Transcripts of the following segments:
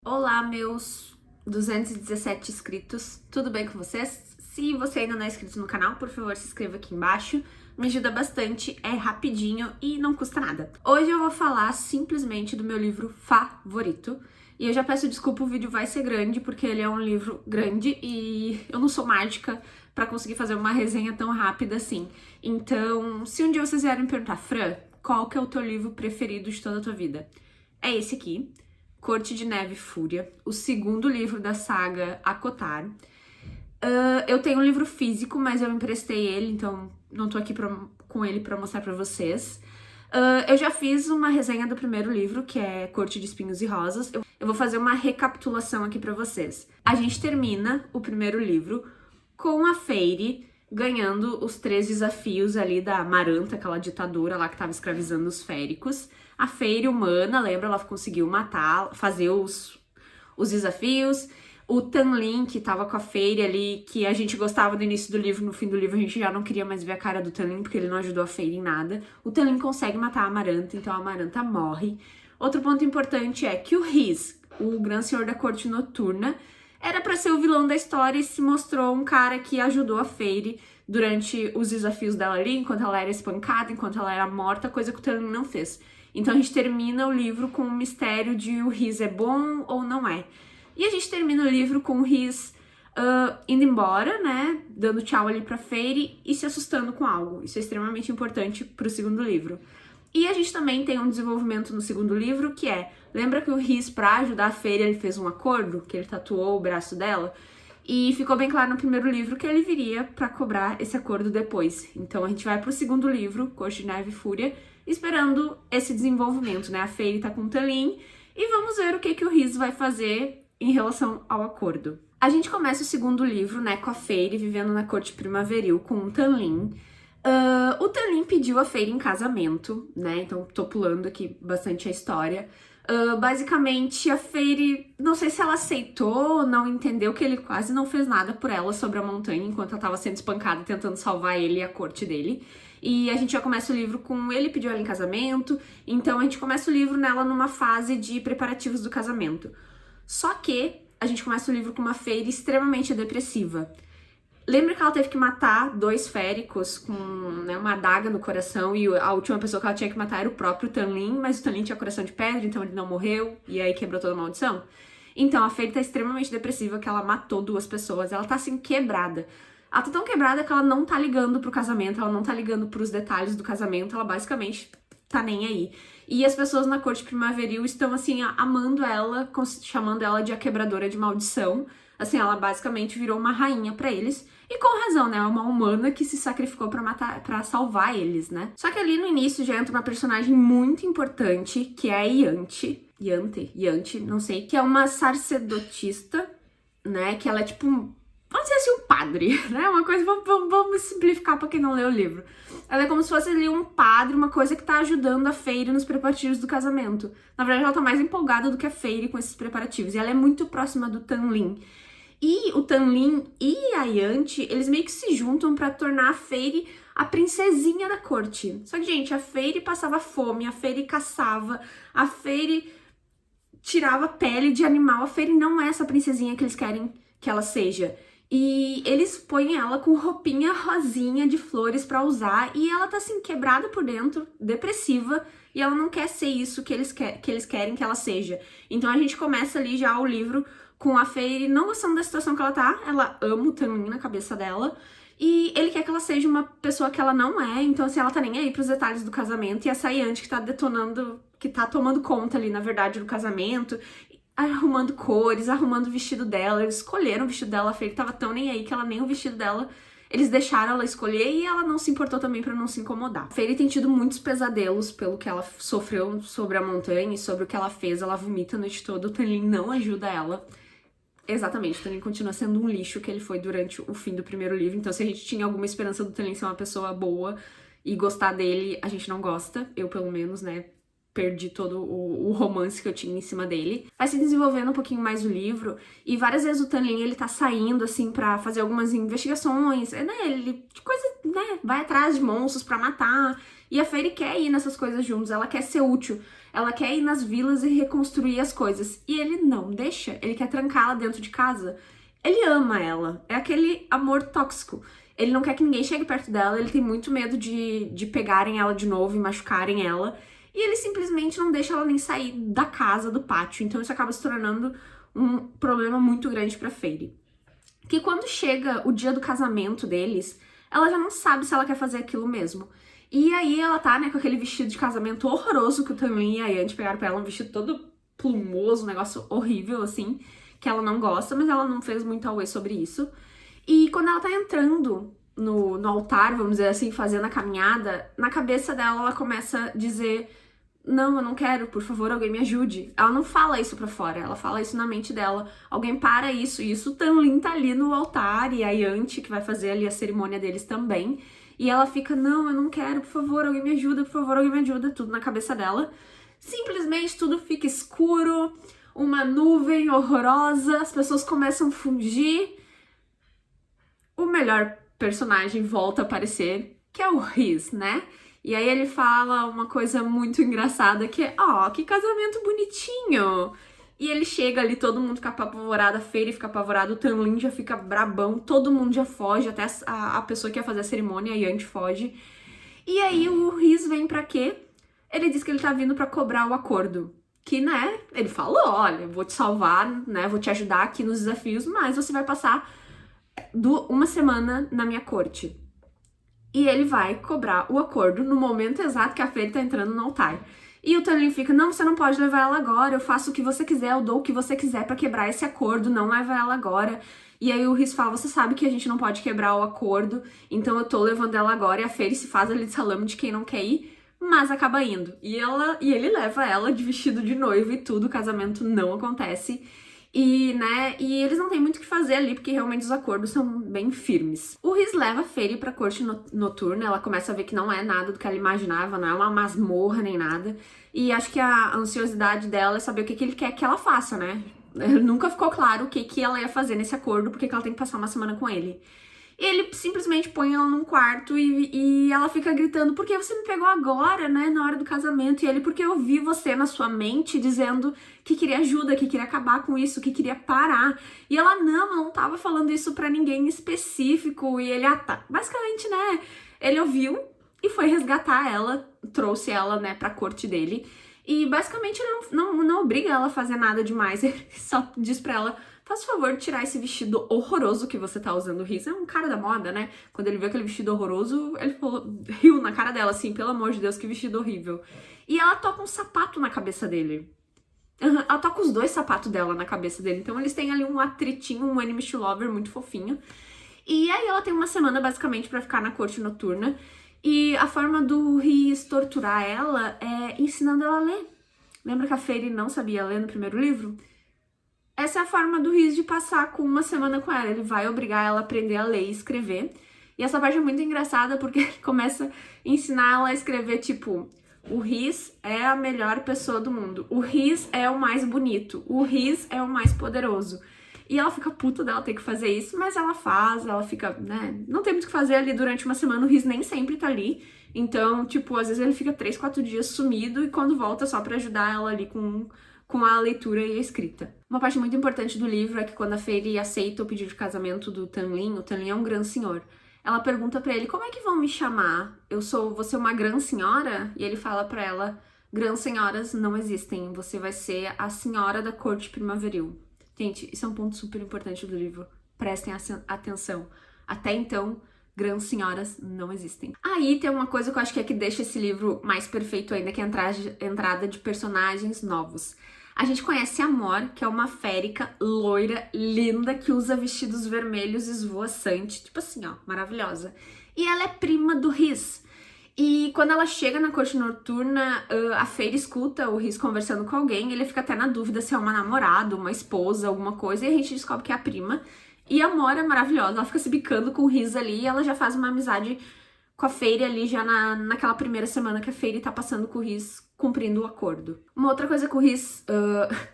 Olá, meus 217 inscritos, tudo bem com vocês? Se você ainda não é inscrito no canal, por favor, se inscreva aqui embaixo, me ajuda bastante, é rapidinho e não custa nada. Hoje eu vou falar simplesmente do meu livro favorito, e eu já peço desculpa, o vídeo vai ser grande, porque ele é um livro grande e eu não sou mágica pra conseguir fazer uma resenha tão rápida assim. Então, se um dia vocês vierem me perguntar, Fran, qual que é o teu livro preferido de toda a tua vida? É esse aqui. Corte de Neve e Fúria, o segundo livro da saga ACOTAR. Eu tenho um livro físico, mas eu emprestei ele, então não tô aqui com ele pra mostrar pra vocês. Eu já fiz uma resenha do primeiro livro, que é Corte de Espinhos e Rosas. Eu vou fazer uma recapitulação aqui pra vocês. A gente termina o primeiro livro com a Feyre ganhando os 3 desafios ali da Maranta, aquela ditadura lá que tava escravizando os féricos. A Feyre humana, lembra? Ela conseguiu matar, fazer os desafios. O Tanlin, que tava com a Feyre ali, que a gente gostava do início do livro, no fim do livro a gente já não queria mais ver a cara do Tanlin, porque ele não ajudou a Feyre em nada. O Tanlin consegue matar a Amaranta, então a Amaranta morre. Outro ponto importante é que o Rhys, o Grande Senhor da Corte Noturna, era pra ser o vilão da história e se mostrou um cara que ajudou a Feyre durante os desafios dela ali, enquanto ela era espancada, enquanto ela era morta, coisa que o Tanlin não fez. Então a gente termina o livro com o mistério de o Rhys é bom ou não é. E a gente termina o livro com o Rhys indo embora, né, dando tchau ali pra Feyre e se assustando com algo. Isso é extremamente importante pro segundo livro. E a gente também tem um desenvolvimento no segundo livro que é, lembra que o Rhys, pra ajudar a Feyre, ele fez um acordo, que ele tatuou o braço dela? E ficou bem claro no primeiro livro que ele viria pra cobrar esse acordo depois. Então a gente vai pro segundo livro, Corte de Neve e Fúria, esperando esse desenvolvimento, né? A Feyre tá com o Tanlin e vamos ver o que o Rhys vai fazer em relação ao acordo. A gente começa o segundo livro, né, com a Feyre vivendo na corte primaveril com o Tanlin. O Tanlin pediu a Feyre em casamento, né? Então tô pulando aqui bastante a história. Basicamente, a Feyre, não sei se ela aceitou ou não entendeu que ele quase não fez nada por ela sobre a montanha enquanto ela tava sendo espancada tentando salvar ele e a corte dele. E a gente já começa o livro com ele pediu ela em casamento, então a gente começa o livro nela numa fase de preparativos do casamento. Só que a gente começa o livro com uma Feyre extremamente depressiva. Lembra que ela teve que matar 2 féricos com, né, uma adaga no coração e a última pessoa que ela tinha que matar era o próprio Tanlin, mas o Tanlin tinha coração de pedra, então ele não morreu e aí quebrou toda a maldição? Então a Feyre tá extremamente depressiva que ela matou 2 pessoas, ela tá assim quebrada. Ela tá tão quebrada que ela não tá ligando pro casamento, ela não tá ligando pros detalhes do casamento, ela basicamente tá nem aí. E as pessoas na corte primaveril estão, assim, amando ela, chamando ela de a quebradora de maldição. Assim, ela basicamente virou uma rainha pra eles. E com razão, né? É uma humana que se sacrificou pra matar, para salvar eles, né? Só que ali no início já entra uma personagem muito importante, que é a Iante, não sei, que é uma sacerdotista, né? Que ela é tipo vamos dizer assim, um padre, né? Uma coisa, vamos simplificar pra quem não leu o livro. Ela é como se fosse ali um padre, uma coisa que tá ajudando a Feyre nos preparativos do casamento. Na verdade, ela tá mais empolgada do que a Feyre com esses preparativos. E ela é muito próxima do Tanlin. E o Tanlin e a Iante, eles meio que se juntam pra tornar a Feyre a princesinha da corte. Só que, gente, a Feyre passava fome, a Feyre caçava, a Feyre tirava pele de animal. A Feyre não é essa princesinha que eles querem que ela seja. E eles põem ela com roupinha rosinha de flores pra usar e ela tá assim, quebrada por dentro, depressiva, e ela não quer ser isso que eles querem que ela seja. Então a gente começa ali já o livro com a Feyre não gostando da situação que ela tá, ela ama o Tanlin na cabeça dela, e ele quer que ela seja uma pessoa que ela não é, então assim, ela tá nem aí pros detalhes do casamento, e a Sayante que tá detonando, que tá tomando conta ali, na verdade, do casamento, arrumando cores, arrumando o vestido dela. Eles escolheram o vestido dela, a Feyre tava tão nem aí que ela nem o vestido dela, eles deixaram ela escolher e ela não se importou também pra não se incomodar. A Feyre tem tido muitos pesadelos pelo que ela sofreu sobre a montanha e sobre o que ela fez, ela vomita a noite toda, o Tanlin não ajuda ela. Exatamente, o Tanlin continua sendo um lixo que ele foi durante o fim do primeiro livro, então se a gente tinha alguma esperança do Tanlin ser uma pessoa boa e gostar dele, a gente não gosta, eu pelo menos, né? Perdi todo o romance que eu tinha em cima dele. Vai se desenvolvendo um pouquinho mais o livro, e várias vezes o Tanlin, ele tá saindo, assim, pra fazer algumas investigações, né, ele, de coisa, né, vai atrás de monstros pra matar, E a Fairy quer ir nessas coisas juntos, ela quer ser útil, ela quer ir nas vilas e reconstruir as coisas. E ele não deixa, ele quer trancá-la dentro de casa. Ele ama ela, é aquele amor tóxico. Ele não quer que ninguém chegue perto dela, ele tem muito medo de pegarem ela de novo e machucarem ela. E ele simplesmente não deixa ela nem sair da casa, do pátio. Então isso acaba se tornando um problema muito grande pra Fairy. Que quando chega o dia do casamento deles, ela já não sabe se ela quer fazer aquilo mesmo. E aí ela tá, né, com aquele vestido de casamento horroroso que o Tanlin e a Yanti pegaram pra ela, um vestido todo plumoso, um negócio horrível, assim, que ela não gosta, mas ela não fez muito auê sobre isso. E quando ela tá entrando no altar, vamos dizer assim, fazendo a caminhada, na cabeça dela ela começa a dizer: não, eu não quero, por favor, alguém me ajude. Ela não fala isso pra fora, ela fala isso na mente dela. Alguém para isso, e isso o Tanlin tá ali no altar, e a Yanti, que vai fazer ali a cerimônia deles também. E ela fica: não, eu não quero, por favor, alguém me ajuda, por favor, alguém me ajuda, tudo na cabeça dela. Simplesmente tudo fica escuro, uma nuvem horrorosa, as pessoas começam a fugir. O melhor personagem volta a aparecer, que é o Rhys, né? E aí ele fala uma coisa muito engraçada que é: ó, que casamento bonitinho! E ele chega ali, todo mundo fica apavorado, a Fairy fica apavorada, o Tanlin já fica brabão, todo mundo já foge, até a pessoa que ia fazer a cerimônia, a Yanti, foge. E aí o Rhys vem pra quê? Ele diz que ele tá vindo pra cobrar o acordo. Que, né, ele falou: olha, vou te salvar, né, vou te ajudar aqui nos desafios, mas você vai passar uma semana na minha corte. E ele vai cobrar o acordo no momento exato que a Fairy tá entrando no altar. E o Tanlin fica: não, você não pode levar ela agora, eu faço o que você quiser, eu dou o que você quiser pra quebrar esse acordo, não leva ela agora. E aí o Rhys fala: você sabe que a gente não pode quebrar o acordo, então eu tô levando ela agora. E a Fairy se faz ali de salame de quem não quer ir, mas acaba indo. E ele leva ela de vestido de noiva e tudo, o casamento não acontece. E, né, e eles não têm muito o que fazer ali, porque realmente os acordos são bem firmes. O Rhys leva a Fairy pra corte noturna, ela começa a ver que não é nada do que ela imaginava, não é uma masmorra nem nada. E acho que a ansiosidade dela é saber o que ele quer que ela faça, né? Nunca ficou claro o que ela ia fazer nesse acordo, porque ela tem que passar uma semana com ele. Ele simplesmente põe ela num quarto e ela fica gritando: por que você me pegou agora, né, na hora do casamento? E ele: porque eu vi você na sua mente dizendo que queria ajuda, que queria acabar com isso, que queria parar. E ela: não tava falando isso pra ninguém específico. E ele: ah, tá. Basicamente, né, ele ouviu e foi resgatar ela, trouxe ela, né, pra corte dele. E basicamente ele não obriga ela a fazer nada demais, ele só diz pra ela: faz favor de tirar esse vestido horroroso que você tá usando. O Rhys é um cara da moda, né? Quando ele viu aquele vestido horroroso, ele riu na cara dela, assim: pelo amor de Deus, que vestido horrível. E ela toca um sapato na cabeça dele. Ela toca os dois sapatos dela na cabeça dele. Então eles têm ali um atritinho, um enemies to lover muito fofinho. E aí ela tem uma semana, basicamente, pra ficar na corte noturna. E a forma do Rhys torturar ela é ensinando ela a ler. Lembra que a Fairy não sabia ler no primeiro livro? Essa é a forma do Rhys de passar com uma semana com ela. Ele vai obrigar ela a aprender a ler e escrever. E essa parte é muito engraçada porque ele começa a ensinar ela a escrever, tipo: o Rhys é a melhor pessoa do mundo. O Rhys é o mais bonito. O Rhys é o mais poderoso. E ela fica puta dela ter que fazer isso, mas ela faz, ela fica, né, não tem muito o que fazer ali durante uma semana. O Rhys nem sempre tá ali. Então, tipo, às vezes ele fica 3, 4 dias sumido e quando volta só pra ajudar ela ali com a leitura e a escrita. Uma parte muito importante do livro é que quando a Fairy aceita o pedido de casamento do Tanlin, o Tanlin é um grande senhor. Ela pergunta pra ele: como é que vão me chamar? Vou ser uma grande senhora? E ele fala pra ela: grandes senhoras não existem, você vai ser a senhora da corte primaveril. Gente, isso é um ponto super importante do livro, prestem atenção. Até então, grandes senhoras não existem. Aí tem uma coisa que eu acho que é que deixa esse livro mais perfeito ainda, que é a entrada de personagens novos. A gente conhece a Mor, que é uma férica loira, linda, que usa vestidos vermelhos esvoaçantes, tipo assim, ó, maravilhosa. E ela é prima do Rhys. E quando ela chega na corte noturna, a Fairy escuta o Rhys conversando com alguém, ele fica até na dúvida se é uma namorada, uma esposa, alguma coisa, e a gente descobre que é a prima. E a Mor é maravilhosa, ela fica se bicando com o Rhys ali, e ela já faz uma amizade com a Fairy ali, já naquela primeira semana que a Fairy tá passando com o Rhys cumprindo o acordo. Uma outra coisa que o Rhys,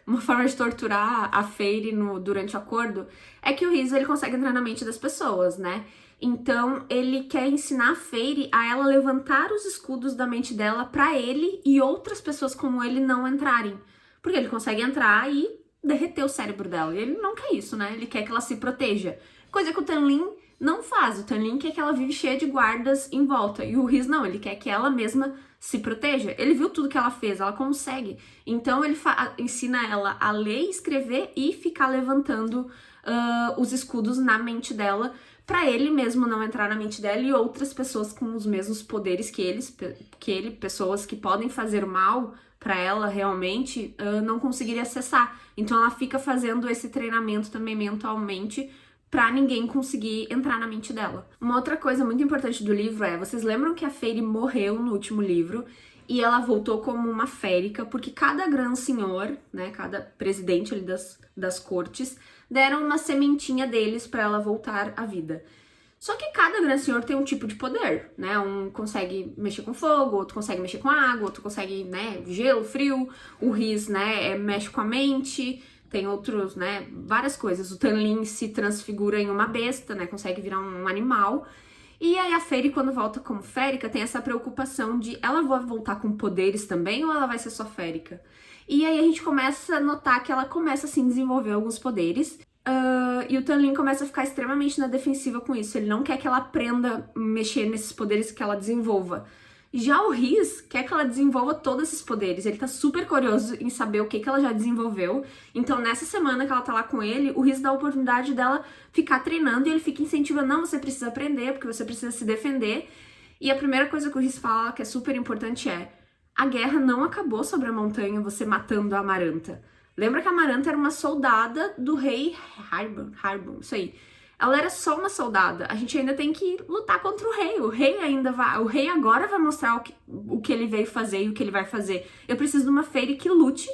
uma forma de torturar a Feyre durante o acordo, é que o Rhys, ele consegue entrar na mente das pessoas, né? Então, ele quer ensinar a Feyre a ela levantar os escudos da mente dela pra ele e outras pessoas como ele não entrarem. Porque ele consegue entrar e derreter o cérebro dela. E ele não quer isso, né? Ele quer que ela se proteja. Coisa que o Tamlin não faz. O Tamlin quer que ela vive cheia de guardas em volta. E o Rhys não, ele quer que ela mesma se proteja. Ele viu tudo que ela fez, ela consegue. Então ele ensina ela a ler, escrever e ficar levantando os escudos na mente dela, pra ele mesmo não entrar na mente dela e outras pessoas com os mesmos poderes que ele, pessoas que podem fazer o mal pra ela realmente, não conseguirem acessar. Então ela fica fazendo esse treinamento também mentalmente pra ninguém conseguir entrar na mente dela. Uma outra coisa muito importante do livro é, vocês lembram que a Feyre morreu no último livro e ela voltou como uma férica, porque cada Gran Senhor, né, cada presidente ali das cortes, deram uma sementinha deles pra ela voltar à vida. Só que cada Gran Senhor tem um tipo de poder, né? Um consegue mexer com fogo, outro consegue mexer com água, outro consegue, né, gelo, frio. O Rhys, né, mexe com a mente. Tem outros, né, várias coisas. O Tamlin se transfigura em uma besta, né, consegue virar um animal. E aí a Feyre, quando volta como férica, tem essa preocupação de ela vai voltar com poderes também ou ela vai ser só férica? E aí a gente começa a notar que ela começa, assim, a desenvolver alguns poderes. E o Tamlin começa a ficar extremamente na defensiva com isso. Ele não quer que ela aprenda a mexer nesses poderes que ela desenvolva. Já o Rhys quer que ela desenvolva todos esses poderes. Ele tá super curioso em saber o que ela já desenvolveu. Então, nessa semana que ela tá lá com ele, o Rhys dá a oportunidade dela ficar treinando e ele fica incentivando, não, você precisa aprender, porque você precisa se defender. E a primeira coisa que o Rhys fala, que é super importante, é: a guerra não acabou sobre a montanha, você matando a Amaranta. Lembra que a Amaranta era uma soldada do rei Harbon, isso aí. Ela era só uma soldada. A gente ainda tem que lutar contra o rei. O rei agora vai mostrar o que ele veio fazer e o que ele vai fazer. Eu preciso de uma Feyre que lute.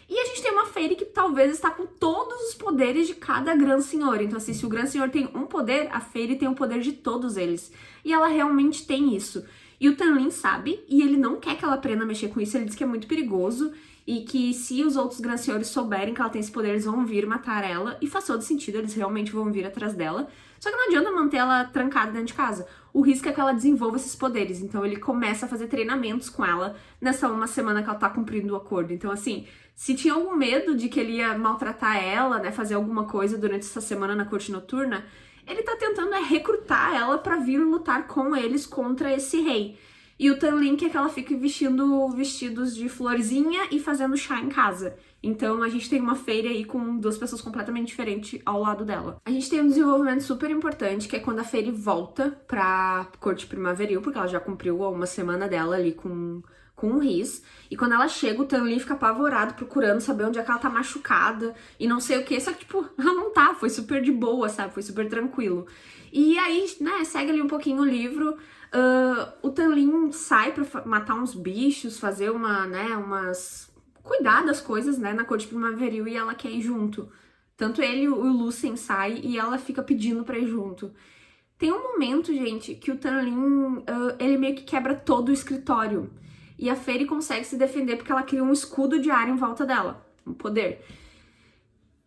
E a gente tem uma Feyre que talvez está com todos os poderes de cada Gran Senhor. Então, assim, se o Gran Senhor tem um poder, a Feyre tem o poder de todos eles. E ela realmente tem isso. E o Tamlin sabe, e ele não quer que ela aprenda a mexer com isso. Ele diz que é muito perigoso. E que se os outros Gran Senhores souberem que ela tem esse poder, eles vão vir matar ela. E faz todo sentido, eles realmente vão vir atrás dela. Só que não adianta manter ela trancada dentro de casa. O risco é que ela desenvolva esses poderes. Então ele começa a fazer treinamentos com ela nessa uma semana que ela tá cumprindo o acordo. Então, assim, se tinha algum medo de que ele ia maltratar ela, né, fazer alguma coisa durante essa semana na corte noturna, ele tá tentando recrutar ela pra vir lutar com eles contra esse rei. E o Tamlin quer que ela fique vestindo vestidos de florzinha e fazendo chá em casa. Então a gente tem uma Feyre aí com duas pessoas completamente diferentes ao lado dela. A gente tem um desenvolvimento super importante, que é quando a Feyre volta pra corte primaveril, porque ela já cumpriu uma semana dela ali com o Rhys. E quando ela chega, o Tamlin fica apavorado, procurando saber onde é que ela tá machucada e não sei o que. Só que, tipo, ela não tá, foi super de boa, sabe? Foi super tranquilo. E aí, né, segue ali um pouquinho o livro. O Tamlin sai pra matar uns bichos, fazer cuidar das coisas, né, na corte primaveril, e ela quer ir junto. Tanto ele e o Lucien sai e ela fica pedindo pra ir junto. Tem um momento, gente, que o Tamlin, ele meio que quebra todo o escritório. E a Feyre consegue se defender porque ela cria um escudo de ar em volta dela. Um poder.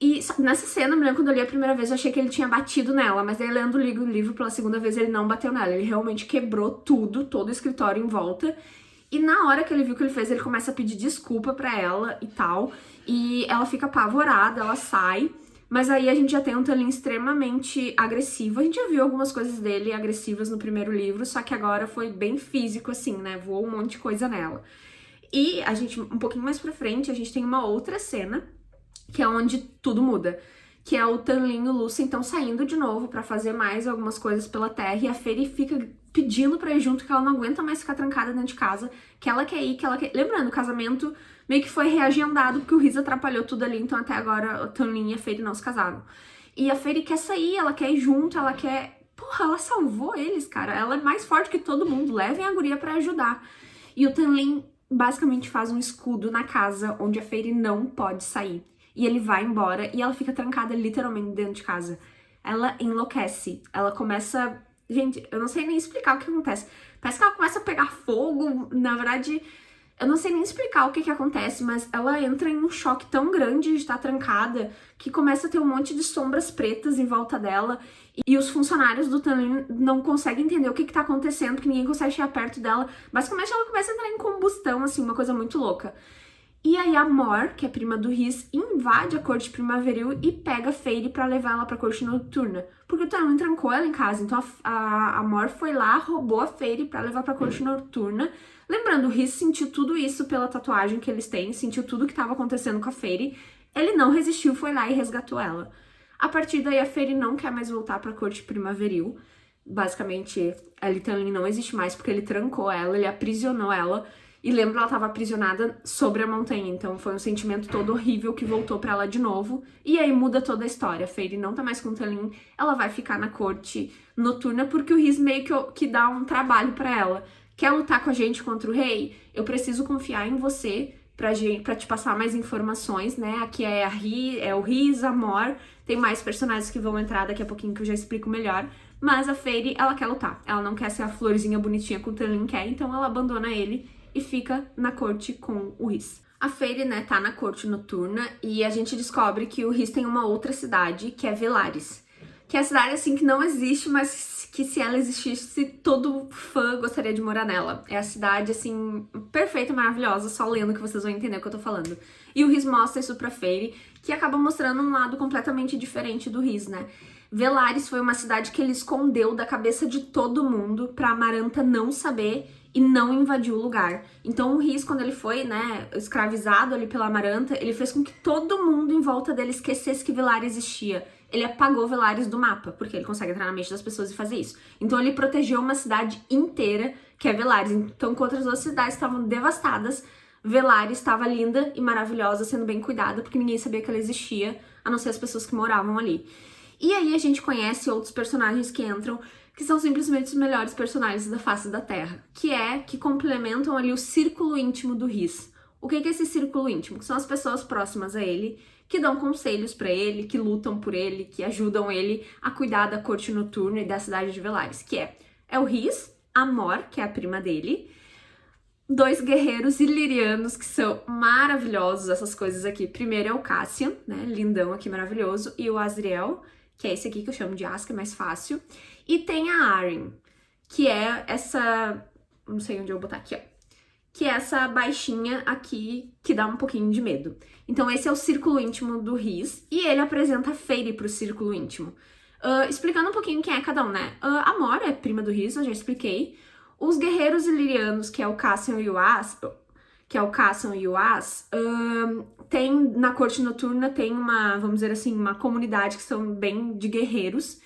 E nessa cena, me lembro quando eu li a primeira vez, eu achei que ele tinha batido nela, mas aí lendo o livro pela segunda vez, ele não bateu nela. Ele realmente quebrou tudo, todo o escritório em volta. E na hora que ele viu o que ele fez, ele começa a pedir desculpa pra ela e tal. E ela fica apavorada, ela sai. Mas aí a gente já tem um Tamlin extremamente agressivo. A gente já viu algumas coisas dele agressivas no primeiro livro, só que agora foi bem físico, assim, né? Voou um monte de coisa nela. E a gente, um pouquinho mais pra frente, a gente tem uma outra cena, que é onde tudo muda. Que é o Tamlin e o Lucien estão saindo de novo pra fazer mais algumas coisas pela terra. E a Feyre fica pedindo pra ir junto, que ela não aguenta mais ficar trancada dentro de casa. Que ela quer ir, que ela quer... Lembrando, o casamento meio que foi reagendado, porque o Rhys atrapalhou tudo ali. Então até agora o Tamlin e a Feyre não se casaram. E a Feyre quer sair, ela quer ir junto, ela quer... Porra, ela salvou eles, cara. Ela é mais forte que todo mundo. Levem a guria pra ajudar. E o Tamlin basicamente faz um escudo na casa onde a Feyre não pode sair. E ele vai embora e ela fica trancada literalmente dentro de casa. Ela enlouquece. Ela começa... Gente, eu não sei nem explicar o que acontece. Parece que ela começa a pegar fogo. Na verdade, Eu não sei nem explicar o que que acontece, mas ela entra em um choque tão grande de estar trancada que começa a ter um monte de sombras pretas em volta dela e os funcionários do Tanlin não conseguem entender o que que tá acontecendo, que ninguém consegue chegar perto dela. Basicamente, ela começa a entrar em combustão, assim, uma coisa muito louca. E aí a Mor, que é prima do Rhys, invade a corte primaveril e pega a Feyre pra levar ela pra corte noturna. Porque o Tanlin trancou ela em casa, então a Mor foi lá, roubou a Feyre pra levar pra corte noturna. Lembrando, o Rhys sentiu tudo isso pela tatuagem que eles têm, sentiu tudo que estava acontecendo com a Feyre. Ele não resistiu, foi lá e resgatou ela. A partir daí, a Feyre não quer mais voltar pra corte primaveril. Basicamente, a Tanlin não existe mais porque ele trancou ela, ele aprisionou ela. E lembra, ela estava aprisionada sobre a montanha, então foi um sentimento todo horrível que voltou pra ela de novo. E aí muda toda a história. A Feyre não tá mais com o Tanlin, ela vai ficar na corte noturna porque o Rhys meio que dá um trabalho pra ela. Quer lutar com a gente contra o rei? Eu preciso confiar em você pra te passar mais informações, né? Aqui é o Rhys, a Mor, tem mais personagens que vão entrar daqui a pouquinho que eu já explico melhor. Mas a Feyre, ela quer lutar. Ela não quer ser a florzinha bonitinha que o Tanlin quer, então ela abandona ele e fica na corte com o Rhys. A Feyre, né, tá na corte noturna e a gente descobre que o Rhys tem uma outra cidade, que é Velaris. Que é a cidade, assim, que não existe, mas que se ela existisse, todo fã gostaria de morar nela. É a cidade, assim, perfeita, maravilhosa, só lendo que vocês vão entender o que eu tô falando. E o Rhys mostra isso pra Feyre, que acaba mostrando um lado completamente diferente do Rhys, né? Velaris foi uma cidade que ele escondeu da cabeça de todo mundo pra Amaranta não saber e não invadiu o lugar. Então o Rhys, quando ele foi, né, escravizado ali pela Amaranta, ele fez com que todo mundo em volta dele esquecesse que Velaris existia. Ele apagou Velaris do mapa, porque ele consegue entrar na mente das pessoas e fazer isso. Então ele protegeu uma cidade inteira, que é Velaris. Então, enquanto as outras cidades estavam devastadas, Velaris estava linda e maravilhosa, sendo bem cuidada, porque ninguém sabia que ela existia, a não ser as pessoas que moravam ali. E aí a gente conhece outros personagens que entram, que são simplesmente os melhores personagens da face da Terra, que complementam ali o círculo íntimo do Rhys. O que é esse círculo íntimo? São as pessoas próximas a ele, que dão conselhos pra ele, que lutam por ele, que ajudam ele a cuidar da corte noturna e da cidade de Velaris, que é o Rhys, a Mor, que é a prima dele, dois guerreiros ilirianos que são maravilhosos, essas coisas aqui. Primeiro é o Cassian, né, lindão aqui, maravilhoso, e o Azriel, que é esse aqui que eu chamo de As, que é mais fácil. E tem a Arryn, que é essa... não sei onde eu vou botar aqui, ó. Que é essa baixinha aqui que dá um pouquinho de medo. Então esse é o círculo íntimo do Rhys, e ele apresenta a Feyre pro círculo íntimo. Explicando um pouquinho quem é cada um, né? A Mor é prima do Rhys, eu já expliquei. Os guerreiros ilirianos, que é o Cassian e o As, tem na corte noturna, tem uma, vamos dizer assim, uma comunidade que são bem de guerreiros.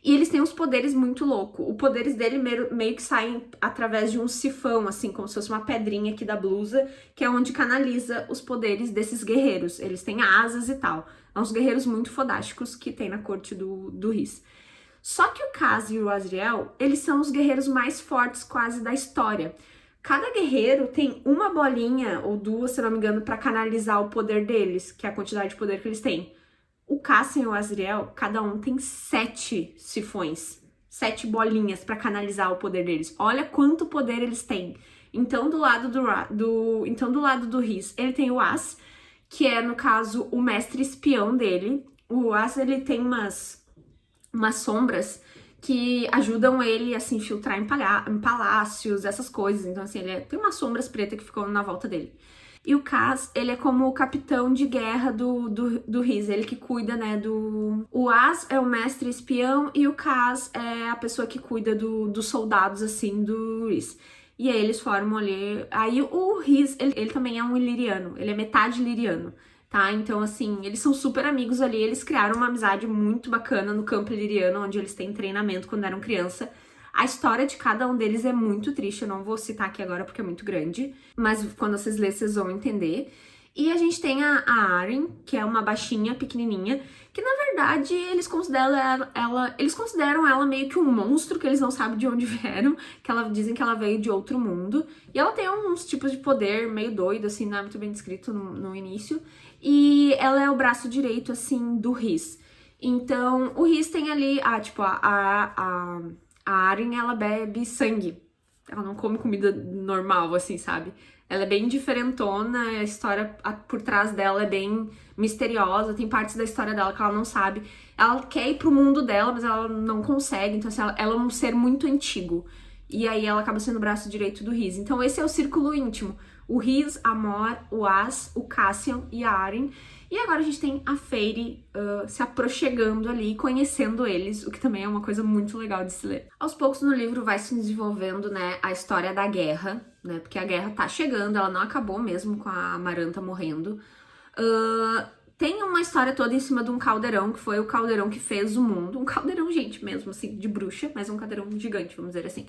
E eles têm uns poderes muito loucos. Os poderes dele meio que saem através de um sifão, assim, como se fosse uma pedrinha aqui da blusa, que é onde canaliza os poderes desses guerreiros. Eles têm asas e tal. São uns guerreiros muito fodásticos que tem na corte do Rhys. Só que o Kaz e o Azriel, eles são os guerreiros mais fortes quase da história. Cada guerreiro tem uma bolinha, ou duas, se não me engano, pra canalizar o poder deles, que é a quantidade de poder que eles têm. O Cassian e o Azriel, cada um tem 7 sifões, 7 bolinhas pra canalizar o poder deles. Olha quanto poder eles têm. Então, do lado do Rhys, ele tem o As, que é, no caso, o mestre espião dele. O As, ele tem umas sombras que ajudam ele a se infiltrar em palácios, essas coisas. Então, assim, tem umas sombras pretas que ficam na volta dele. E o Kaz, ele é como o capitão de guerra do Rhys, ele que cuida, né, O As é o mestre espião e o Kaz é a pessoa que cuida dos soldados, assim, do Rhys. E aí eles formam ali... Aí o Rhys, ele também é um iliriano, ele é metade iliriano, tá? Então, assim, eles são super amigos ali, eles criaram uma amizade muito bacana no campo iliriano, onde eles têm treinamento quando eram criança. A história de cada um deles é muito triste, eu não vou citar aqui agora porque é muito grande, mas quando vocês lerem, vocês vão entender. E a gente tem a Arryn, que é uma baixinha, pequenininha, que na verdade eles consideram ela meio que um monstro, que eles não sabem de onde vieram, dizem que ela veio de outro mundo. E ela tem uns tipos de poder meio doido, assim, não é muito bem descrito no início. E ela é o braço direito, assim, do Rhys. Então, o Rhys tem ali, a Arryn, ela bebe sangue. Ela não come comida normal, assim, sabe? Ela é bem diferentona, a história por trás dela é bem misteriosa, tem partes da história dela que ela não sabe. Ela quer ir pro mundo dela, mas ela não consegue, então assim, ela é um ser muito antigo. E aí ela acaba sendo o braço direito do Rhys. Então esse é o círculo íntimo. O Rhys, a Mor, o As, o Cassian e a Arryn. E agora a gente tem a Feyre se aproximando ali, conhecendo eles, o que também é uma coisa muito legal de se ler. Aos poucos no livro vai se desenvolvendo, né, a história da guerra, né, porque a guerra tá chegando, ela não acabou mesmo com a Amaranta morrendo. Tem uma história toda em cima de um caldeirão, que foi o caldeirão que fez o mundo. Um caldeirão, gente, mesmo assim, de bruxa, mas um caldeirão gigante, vamos dizer assim.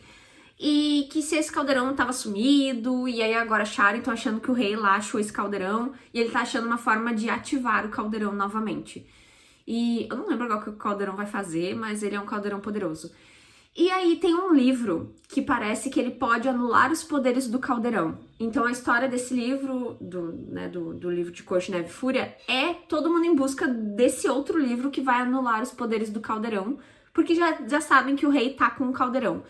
E que se esse caldeirão tava sumido, e aí agora acharam, então achando que o rei lá achou esse caldeirão, e ele tá achando uma forma de ativar o caldeirão novamente. E eu não lembro agora o que o caldeirão vai fazer, mas ele é um caldeirão poderoso. E aí tem um livro que parece que ele pode anular os poderes do caldeirão. Então a história desse livro, do livro de Cor de Neve e Fúria, é todo mundo em busca desse outro livro que vai anular os poderes do caldeirão, porque já sabem que o rei tá com o caldeirão.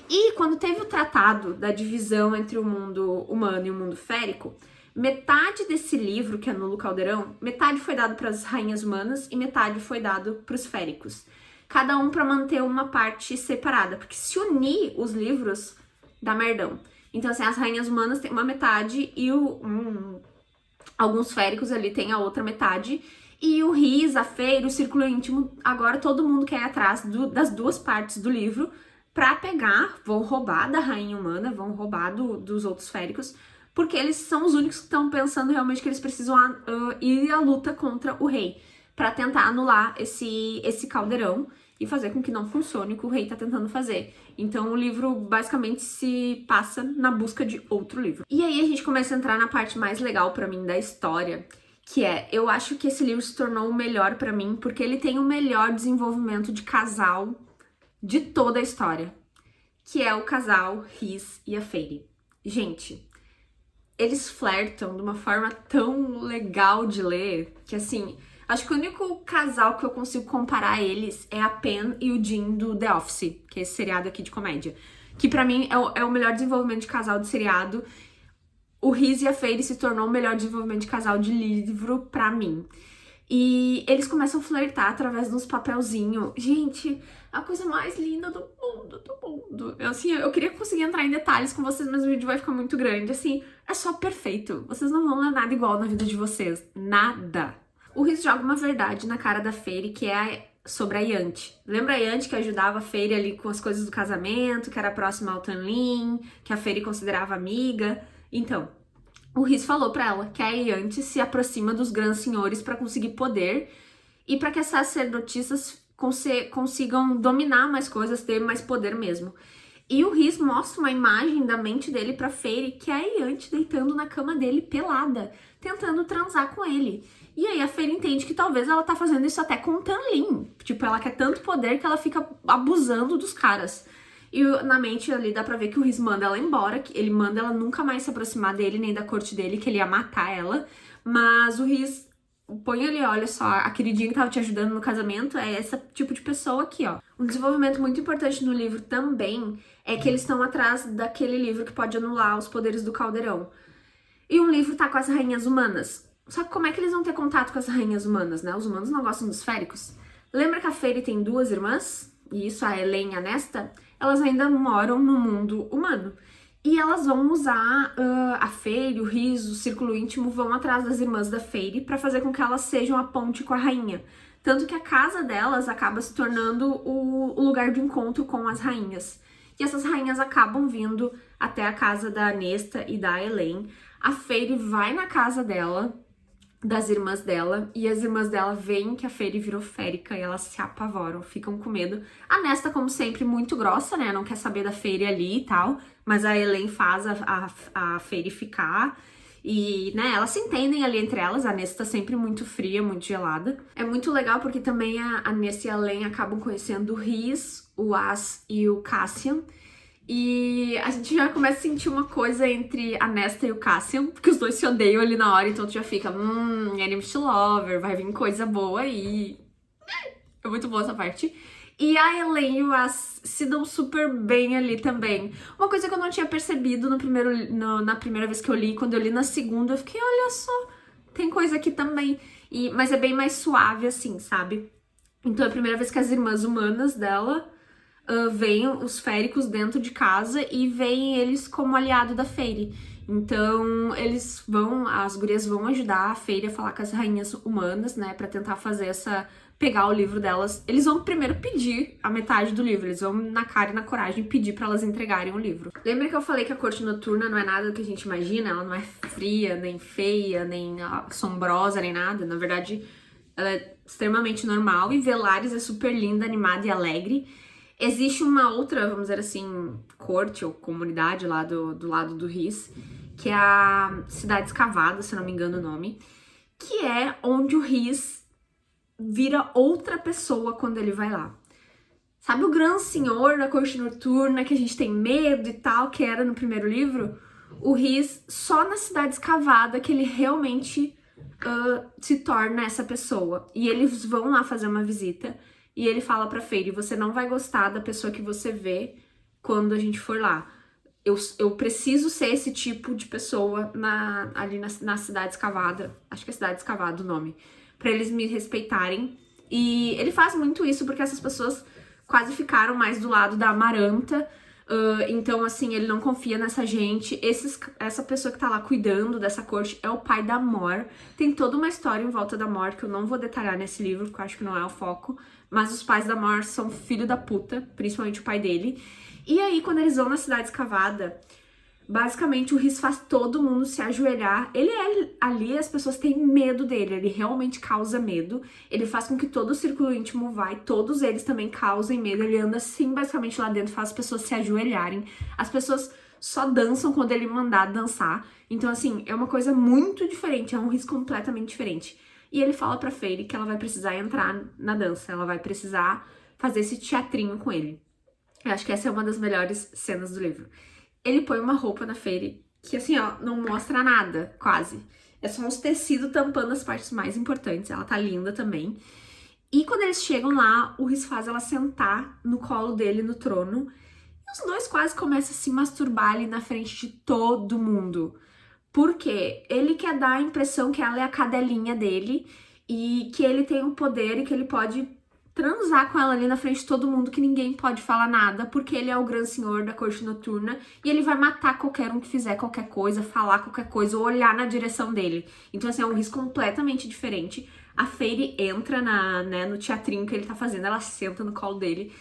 E quando teve o tratado da divisão entre o mundo humano e o mundo férico, metade desse livro que anula o caldeirão, metade foi dado para as rainhas humanas e metade foi dado para os féricos. Cada um para manter uma parte separada, porque se unir os livros dá merdão. Então assim, as rainhas humanas têm uma metade e alguns féricos ali têm a outra metade. E o Rhys, a Feyre, o Círculo Íntimo, agora todo mundo quer ir atrás das duas partes do livro pra pegar, vão roubar da rainha humana, vão roubar dos outros féricos, porque eles são os únicos que estão pensando realmente que eles precisam ir à luta contra o rei, pra tentar anular esse caldeirão e fazer com que não funcione o que o rei tá tentando fazer. Então o livro basicamente se passa na busca de outro livro. E aí a gente começa a entrar na parte mais legal pra mim da história, que é, eu acho que esse livro se tornou o melhor pra mim, porque ele tem o melhor desenvolvimento de casal de toda a história, que é o casal Rhys e a Feyre. Gente, eles flertam de uma forma tão legal de ler, que assim, acho que o único casal que eu consigo comparar eles é a Pen e o Dean do The Office, que é esse seriado aqui de comédia, que pra mim é o melhor desenvolvimento de casal de seriado. O Rhys e a Feyre se tornou o melhor desenvolvimento de casal de livro pra mim. E eles começam a flertar através de uns papelzinhos. Gente, a coisa mais linda do mundo, do mundo. Eu queria conseguir entrar em detalhes com vocês, mas o vídeo vai ficar muito grande. Assim, é só perfeito. Vocês não vão ler nada igual na vida de vocês. Nada. O Rhys joga uma verdade na cara da Feyre, que é sobre a Yante. Lembra a Yante que ajudava a Feyre ali com as coisas do casamento, que era próxima ao Tanlin, que a Feyre considerava amiga? Então, o Rhys falou pra ela que a Yante se aproxima dos grandes senhores pra conseguir poder e pra que as sacerdotisas consigam dominar mais coisas, ter mais poder mesmo. E o Rhys mostra uma imagem da mente dele pra Feyre, que é a Yante deitando na cama dele pelada, tentando transar com ele. E aí a Feyre entende que talvez ela tá fazendo isso até com o Tanlin. Tipo, ela quer tanto poder que ela fica abusando dos caras. E na mente ali dá pra ver que o Rhys manda ela embora, que ele manda ela nunca mais se aproximar dele, nem da corte dele, que ele ia matar ela. Mas o Rhys põe ali, olha só, a queridinha que tava te ajudando no casamento é esse tipo de pessoa aqui, ó. Um desenvolvimento muito importante no livro também é que eles estão atrás daquele livro que pode anular os poderes do caldeirão. E um livro tá com as rainhas humanas. Só que como é que eles vão ter contato com as rainhas humanas, né? Os humanos não gostam dos féricos. Lembra que a Feyre tem duas irmãs? E isso, a Helen e a Nesta? Elas ainda moram no mundo humano. E elas vão usar a Feyre, o Rhys, o Círculo Íntimo, vão atrás das irmãs da Feyre pra fazer com que elas sejam a ponte com a rainha. Tanto que a casa delas acaba se tornando o lugar de encontro com as rainhas. E essas rainhas acabam vindo até a casa da Nesta e da Helen. A Feyre vai na casa dela, das irmãs dela, e as irmãs dela veem que a Feyre virou férica e elas se apavoram, ficam com medo. A Nesta, como sempre, muito grossa, né, não quer saber da Feyre ali e tal, mas a Helen faz a Feyre ficar, e, né, elas se entendem ali entre elas. A Nesta tá sempre muito fria, muito gelada. É muito legal porque também a Nesta e a Helen acabam conhecendo o Rhys, o As e o Cassian. E a gente já começa a sentir uma coisa entre a Nesta e o Cassian, porque os dois se odeiam ali na hora, então tu já fica, enemies to lover, vai vir coisa boa aí. É muito boa essa parte. E a Elaine e o As se dão super bem ali também. Uma coisa que eu não tinha percebido na primeira vez que eu li, quando eu li na segunda, eu fiquei, olha só, tem coisa aqui também. Mas é bem mais suave, assim, sabe? Então é a primeira vez que as irmãs humanas dela veem os féricos dentro de casa e veem eles como aliado da Fairy. Então as gurias vão ajudar a Fairy a falar com as rainhas humanas, né, pra tentar fazer pegar o livro delas. Eles vão primeiro pedir a metade do livro, eles vão na cara e na coragem pedir pra elas entregarem o livro. Lembra que eu falei que a corte noturna não é nada do que a gente imagina? Ela não é fria, nem feia, nem assombrosa, nem nada. Na verdade, ela é extremamente normal e Velaris é super linda, animada e alegre. Existe uma outra, vamos dizer assim, corte ou comunidade lá do lado do Rhys, que é a Cidade Escavada, se não me engano o nome, que é onde o Rhys vira outra pessoa quando ele vai lá. Sabe o Gran Senhor da corte noturna, que a gente tem medo e tal, que era no primeiro livro? O Rhys, só na Cidade Escavada que ele realmente se torna essa pessoa. E eles vão lá fazer uma visita e ele fala pra Fairy, você não vai gostar da pessoa que você vê quando a gente for lá. Eu preciso ser esse tipo de pessoa ali na Cidade Escavada. Acho que é Cidade Escavada o nome. Pra eles me respeitarem. E ele faz muito isso porque essas pessoas quase ficaram mais do lado da Amaranta. Então, assim, ele não confia nessa gente. Essa pessoa que tá lá cuidando dessa corte é o pai da Mor. Tem toda uma história em volta da Mor que eu não vou detalhar nesse livro, porque eu acho que não é o foco. Mas os pais da Mor são filho da puta, principalmente o pai dele. E aí, quando eles vão na Cidade Escavada, basicamente o Rhys faz todo mundo se ajoelhar. Ele é ali, as pessoas têm medo dele, ele realmente causa medo. Ele faz com que todo o círculo íntimo todos eles também causem medo. Ele anda assim, basicamente lá dentro, faz as pessoas se ajoelharem. As pessoas só dançam quando ele mandar dançar. Então, assim, é uma coisa muito diferente, é um Rhys completamente diferente. E ele fala pra Fairy que ela vai precisar entrar na dança, ela vai precisar fazer esse teatrinho com ele. Eu acho que essa é uma das melhores cenas do livro. Ele põe uma roupa na Fairy que, assim, ó, não mostra nada, quase. É só uns tecidos tampando as partes mais importantes. Ela tá linda também. E quando eles chegam lá, o Rhys faz ela sentar no colo dele, no trono. E os dois quase começam a se masturbar ali na frente de todo mundo. Por quê? Ele quer dar a impressão que ela é a cadelinha dele e que ele tem o poder e que ele pode transar com ela ali na frente de todo mundo, que ninguém pode falar nada, porque ele é o Gran Senhor da corte noturna e ele vai matar qualquer um que fizer qualquer coisa, falar qualquer coisa ou olhar na direção dele. Então, assim, é um risco completamente diferente. A Fairy entra no teatrinho que ele tá fazendo, ela senta no colo dele,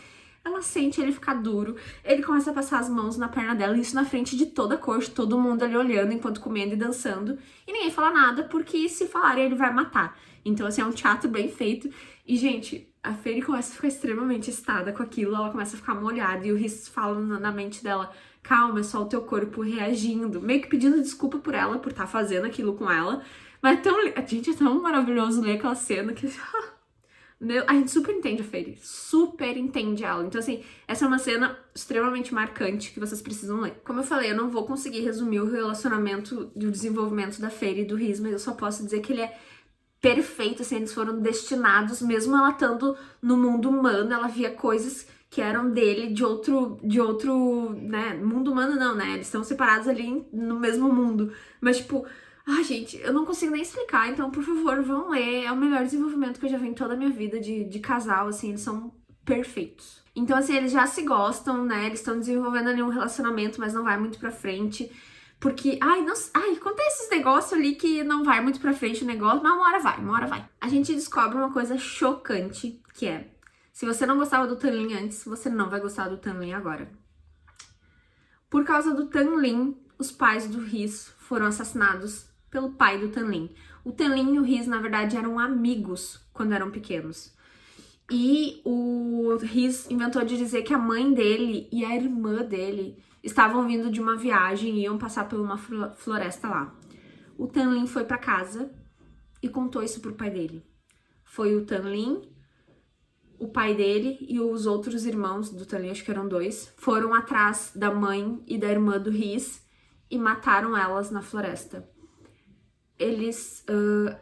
ela sente ele ficar duro, ele começa a passar as mãos na perna dela, isso na frente de toda a corte, todo mundo ali olhando enquanto comendo e dançando, e ninguém fala nada, porque se falarem ele vai matar. Então, assim, é um teatro bem feito. E, gente, a Fairy começa a ficar extremamente excitada com aquilo, ela começa a ficar molhada, e o Rhys fala na mente dela, calma, é só o teu corpo reagindo, meio que pedindo desculpa por ela, por estar fazendo aquilo com ela. Mas gente, é tão maravilhoso ler aquela cena que... a gente super entende a Fairy, super entende ela. Então, assim, essa é uma cena extremamente marcante que vocês precisam ler. Como eu falei, eu não vou conseguir resumir o relacionamento e o desenvolvimento da Fairy e do Rhys, mas eu só posso dizer que ele é perfeito, assim, eles foram destinados, mesmo ela estando no mundo humano, ela via coisas que eram dele de outro, né, mundo humano não, né, eles estão separados ali no mesmo mundo, mas tipo, ai gente, eu não consigo nem explicar, então por favor, vão ler, é o melhor desenvolvimento que eu já vi em toda a minha vida de casal, assim, eles são perfeitos. Então assim, eles já se gostam, né, eles estão desenvolvendo ali um relacionamento, mas não vai muito pra frente, porque, acontece esses negócios ali que não vai muito pra frente o negócio, mas uma hora vai. A gente descobre uma coisa chocante, que é, se você não gostava do Tanlin antes, você não vai gostar do Tanlin agora. Por causa do Tanlin, os pais do Rhys foram assassinados pelo pai do Tanlin. O Tanlin e o Rhys, na verdade, eram amigos quando eram pequenos. E o Rhys inventou de dizer que a mãe dele e a irmã dele estavam vindo de uma viagem e iam passar por uma floresta lá. O Tanlin foi pra casa e contou isso pro pai dele. Foi o Tanlin, o pai dele e os outros irmãos do Tanlin, acho que eram 2, foram atrás da mãe e da irmã do Rhys e mataram elas na floresta. Eles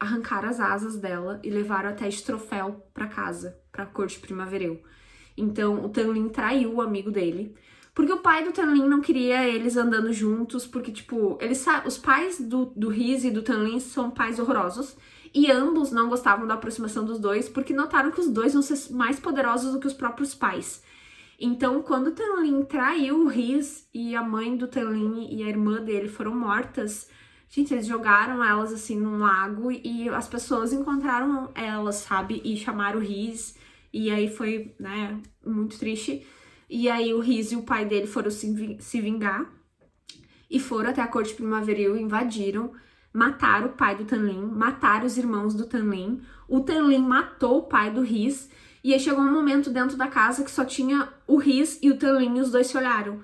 arrancaram as asas dela e levaram até esse troféu pra casa, pra corte primaveril. Então o Tanlin traiu o amigo dele. Porque o pai do Tanlin não queria eles andando juntos, porque, tipo, os pais do Rhys e do Tanlin são pais horrorosos. E ambos não gostavam da aproximação dos dois, porque notaram que os dois vão ser mais poderosos do que os próprios pais. Então, quando o Tanlin traiu o Rhys e a mãe do Tanlin e a irmã dele foram mortas, gente, eles jogaram elas assim num lago e as pessoas encontraram elas, sabe? E chamaram o Rhys. E aí foi, né, muito triste. E aí o Rhys e o pai dele foram se vingar. E foram até a corte primaveril, invadiram, mataram o pai do Tanlin, mataram os irmãos do Tanlin. O Tanlin matou o pai do Rhys. E aí chegou um momento dentro da casa que só tinha o Rhys e o Tanlin e os dois se olharam.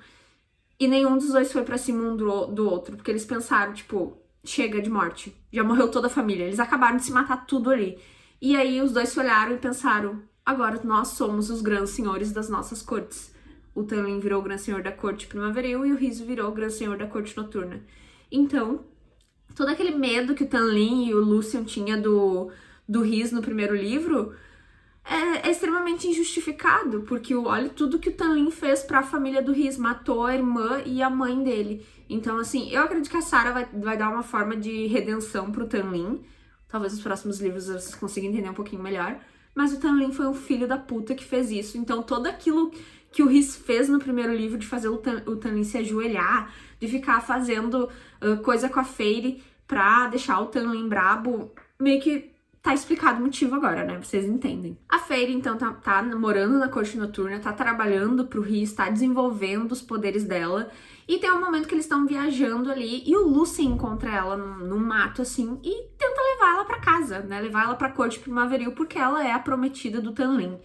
E nenhum dos dois foi pra cima um do outro, porque eles pensaram, tipo, chega de morte. Já morreu toda a família. Eles acabaram de se matar tudo ali. E aí os dois se olharam e pensaram, agora nós somos os grandes senhores das nossas cortes. O Tanlin virou o grande senhor da corte primaveril e o Rhys virou o grande senhor da corte noturna. Então, todo aquele medo que o Tanlin e o Lucien tinham do Rhys no primeiro livro é extremamente injustificado, porque olha tudo que o Tanlin fez pra família do Rhys, matou a irmã e a mãe dele. Então, assim, eu acredito que a Sarah vai dar uma forma de redenção pro Tanlin. Talvez nos próximos livros vocês consigam entender um pouquinho melhor. Mas o Tanlin foi um filho da puta que fez isso. Então, todo aquilo que o Rhys fez no primeiro livro, de fazer o Tanlin se ajoelhar, de ficar fazendo coisa com a Feyre pra deixar o Tanlin brabo, meio que tá explicado o motivo agora, né? Vocês entendem. A Feyre, então, tá morando na corte noturna, tá trabalhando pro Rhys, tá desenvolvendo os poderes dela. E tem um momento que eles estão viajando ali e o Lucien encontra ela num mato, assim, e tenta levar ela pra casa, né? Levar ela pra corte primaveril, porque ela é a prometida do Tanlin.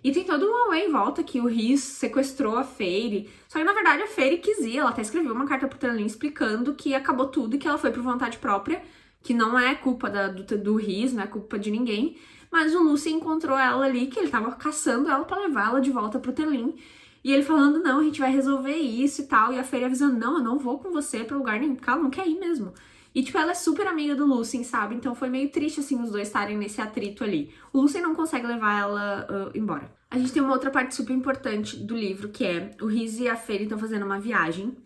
E tem todo um auê em volta que o Rhys sequestrou a Feyre. Só que, na verdade, a Feyre quis ir. Ela até escreveu uma carta pro Tanlin explicando que acabou tudo e que ela foi por vontade própria, que não é culpa do Rhys, não é culpa de ninguém, mas o Lucien encontrou ela ali, que ele tava caçando ela pra levar ela de volta pro Tanlin, e ele falando, não, a gente vai resolver isso e tal, e a Feyre avisando, não, eu não vou com você pra lugar nenhum, porque ela não quer ir mesmo. E, tipo, ela é super amiga do Lucien, sabe? Então foi meio triste, assim, os dois estarem nesse atrito ali. O Lucien não consegue levar ela embora. A gente tem uma outra parte super importante do livro, que é o Rhys e a Feyre estão fazendo uma viagem,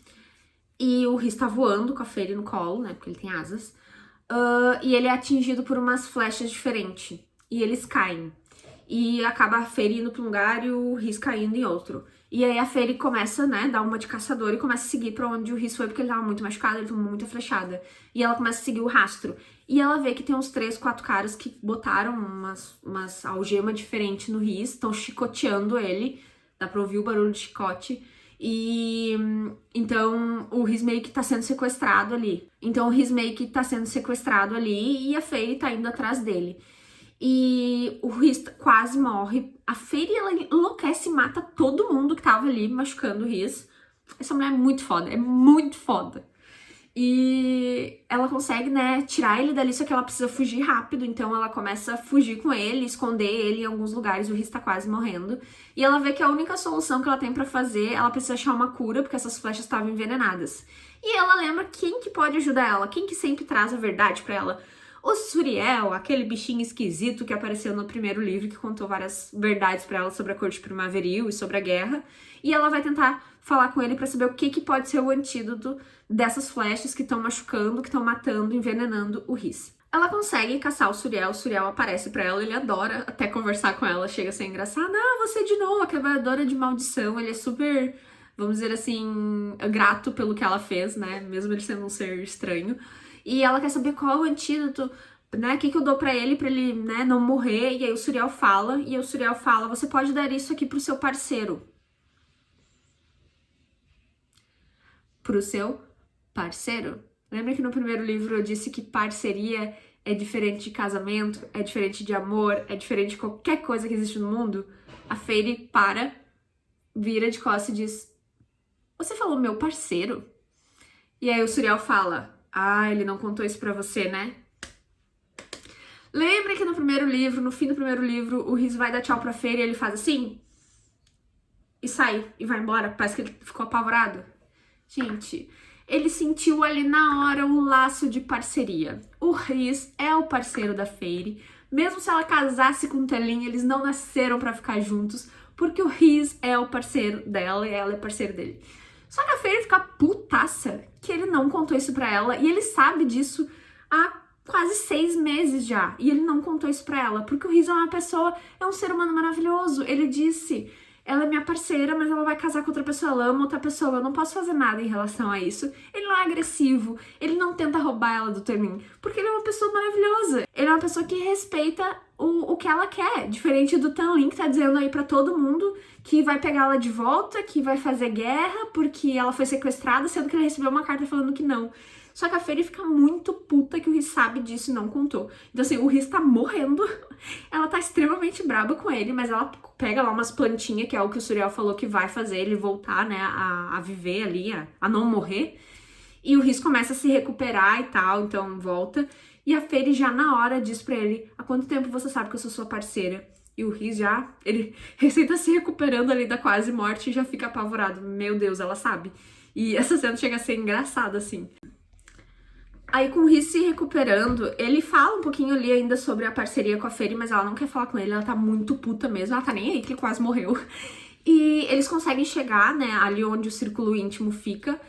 e o Rhys tá voando com a Feyre no colo, né, porque ele tem asas, e ele é atingido por umas flechas diferentes. E eles caem. E acaba a Feyre indo pra um lugar e o Rhys caindo em outro. E aí a Feyre começa, né, dar uma de caçador e começa a seguir pra onde o Rhys foi, porque ele tava muito machucado, ele tomou muita flechada. E ela começa a seguir o rastro. E ela vê que tem uns 3, 4 caras que botaram umas algemas diferentes no Rhys, estão chicoteando ele. Dá pra ouvir o barulho de chicote. E então o Rhys meio que tá sendo sequestrado ali. E a Feyre tá indo atrás dele. E o Rhys quase morre. A Feyre, ela enlouquece e mata todo mundo que tava ali machucando o Rhys. Essa mulher é muito foda, é muito foda. E ela consegue, né, tirar ele dali, só que ela precisa fugir rápido. Então ela começa a fugir com ele, esconder ele em alguns lugares. O Rhys tá quase morrendo. E ela vê que a única solução que ela tem pra fazer, ela precisa achar uma cura, porque essas flechas estavam envenenadas. E ela lembra quem que pode ajudar ela, quem que sempre traz a verdade pra ela. O Suriel, aquele bichinho esquisito que apareceu no primeiro livro, que contou várias verdades pra ela sobre a corte primaveril e sobre a guerra. E ela vai tentar falar com ele pra saber o que pode ser o antídoto dessas flechas que estão machucando, que estão matando, envenenando o Rhys. Ela consegue caçar o Suriel aparece pra ela, ele adora até conversar com ela, chega a ser engraçado. Ah, você de novo, a quebradora de maldição. Ele é super, vamos dizer assim, grato pelo que ela fez, né? Mesmo ele sendo um ser estranho. E ela quer saber qual é o antídoto, né? O que eu dou pra ele, né, não morrer. E aí o Suriel fala, você pode dar isso aqui pro seu parceiro. Pro seu parceiro? Lembra que no primeiro livro eu disse que parceria é diferente de casamento, é diferente de amor, é diferente de qualquer coisa que existe no mundo? A Feyre vira de costas e diz, você falou meu parceiro? E aí o Suriel fala, ah, ele não contou isso pra você, né? Lembra que no primeiro livro, no fim do primeiro livro, o Rhys vai dar tchau pra Feyre e ele faz assim? E sai, e vai embora, parece que ele ficou apavorado. Gente, ele sentiu ali na hora um laço de parceria. O Rhys é o parceiro da Feyre. Mesmo se ela casasse com o Tanlin, eles não nasceram pra ficar juntos, porque o Rhys é o parceiro dela e ela é parceiro dele. Só que a Fairy fica putaça que ele não contou isso pra ela, e ele sabe disso há quase 6 meses já, e ele não contou isso pra ela, porque o Rhys é uma pessoa, é um ser humano maravilhoso. Ele disse: ela é minha parceira, mas ela vai casar com outra pessoa, ela ama outra pessoa, eu não posso fazer nada em relação a isso. Ele não é agressivo, ele não tenta roubar ela do Turmin, porque ele é uma pessoa maravilhosa. Ele é uma pessoa que respeita o que ela quer, diferente do Tanlin, que tá dizendo aí pra todo mundo que vai pegar ela de volta, que vai fazer guerra porque ela foi sequestrada, sendo que ele recebeu uma carta falando que não. Só que a Fairy fica muito puta que o Rhys sabe disso e não contou. Então assim, o Rhys tá morrendo, ela tá extremamente braba com ele, mas ela pega lá umas plantinhas, que é o que o Suriel falou que vai fazer ele voltar, né, a viver ali, a não morrer. E o Rhys começa a se recuperar e tal, então volta. E a Fairy já na hora diz pra ele: há quanto tempo você sabe que eu sou sua parceira? E o Rhys já, ele recém tá se recuperando ali da quase morte e já fica apavorado. Meu Deus, ela sabe. E essa cena chega a ser engraçada, assim. Aí com o Rhys se recuperando, ele fala um pouquinho ali ainda sobre a parceria com a Fairy, mas ela não quer falar com ele, ela tá muito puta mesmo, ela tá nem aí que ele quase morreu. E eles conseguem chegar, né, ali onde o círculo íntimo fica.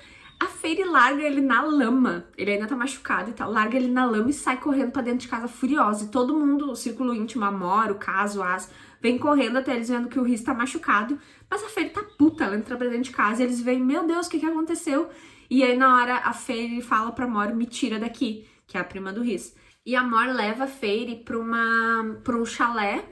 A Fairy larga ele na lama, ele ainda tá machucado e tal, larga ele na lama e sai correndo pra dentro de casa furiosa. E todo mundo, o círculo íntimo, a Mor, o Kaz, o As, vem correndo até eles vendo que o Rhys tá machucado. Mas a Fairy tá puta, ela entra pra dentro de casa e eles veem: meu Deus, o que aconteceu? E aí na hora a Fairy fala pra Mor: me tira daqui, que é a prima do Rhys. E a Mor leva a Fairy pra um chalé,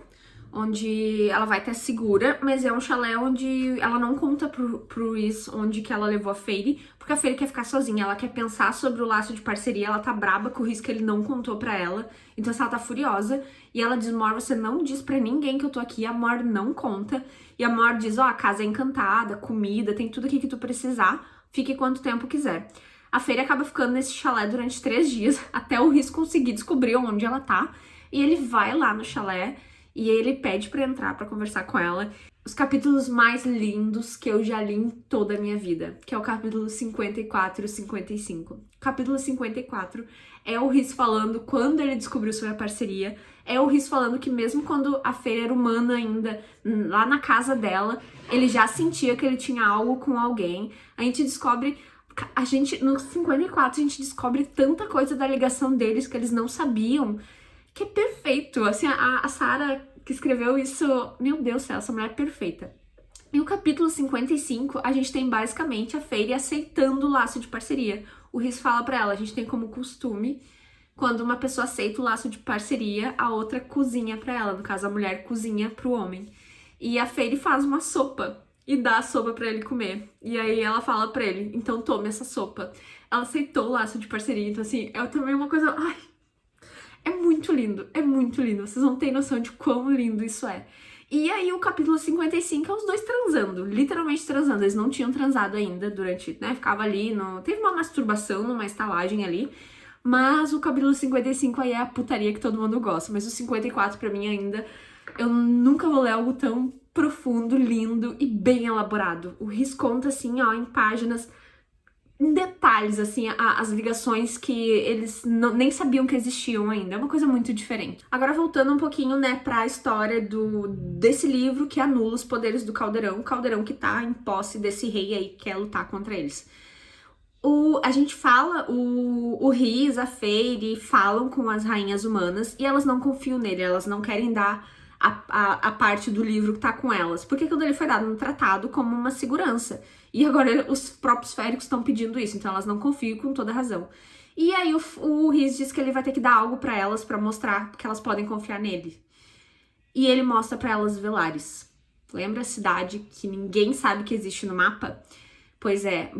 onde ela vai estar segura, mas é um chalé onde ela não conta pro Rhys onde que ela levou a Fairy, porque a Fairy quer ficar sozinha, ela quer pensar sobre o laço de parceria, ela tá braba com o Rhys que ele não contou pra ela, então ela tá furiosa, e ela diz: Mor, você não diz pra ninguém que eu tô aqui. A Mor não conta, e a Mor diz: ó, a casa é encantada, comida, tem tudo aqui que tu precisar, fique quanto tempo quiser. A Fairy acaba ficando nesse chalé durante 3 dias, até o Rhys conseguir descobrir onde ela tá, e ele vai lá no chalé, e ele pede pra entrar pra conversar com ela. Os capítulos mais lindos que eu já li em toda a minha vida, que é o capítulo 54 e 55. Capítulo 54 é o Rhys falando quando ele descobriu sobre a parceria, é o Rhys falando que mesmo quando a Fairy era humana ainda, lá na casa dela, ele já sentia que ele tinha algo com alguém. A gente descobre... no 54, a gente descobre tanta coisa da ligação deles que eles não sabiam, que é perfeito. Assim, a Sarah que escreveu isso, meu Deus do céu, essa mulher é perfeita. E o capítulo 55, a gente tem basicamente a Fairy aceitando o laço de parceria. O Rhys fala pra ela: a gente tem como costume, quando uma pessoa aceita o laço de parceria, a outra cozinha pra ela. No caso, a mulher cozinha pro homem. E a Fairy faz uma sopa e dá a sopa pra ele comer. E aí ela fala pra ele: então tome essa sopa. Ela aceitou o laço de parceria, então assim, é também uma coisa... Ai, é muito lindo, vocês não têm noção de quão lindo isso é. E aí o capítulo 55 é os dois transando, literalmente transando. Eles não tinham transado ainda durante, né, ficava ali, teve uma masturbação numa estalagem ali, mas o capítulo 55 aí é a putaria que todo mundo gosta. Mas o 54 pra mim ainda, eu nunca vou ler algo tão profundo, lindo e bem elaborado. O Rhys conta assim, ó, em páginas, em detalhes, assim, as ligações que eles nem sabiam que existiam ainda. É uma coisa muito diferente. Agora, voltando um pouquinho, né, pra história desse livro que anula os poderes do Caldeirão. O Caldeirão que tá em posse desse rei aí que quer lutar contra eles. A gente fala, o Rhys, a Fairy falam com as rainhas humanas e elas não confiam nele, elas não querem dar a parte do livro que tá com elas, porque quando ele foi dado no tratado como uma segurança, e agora os próprios féricos estão pedindo isso, então elas não confiam com toda razão. E aí o Rhys diz que ele vai ter que dar algo pra elas pra mostrar que elas podem confiar nele. E ele mostra pra elas Velaris. Lembra a cidade que ninguém sabe que existe no mapa? Pois é,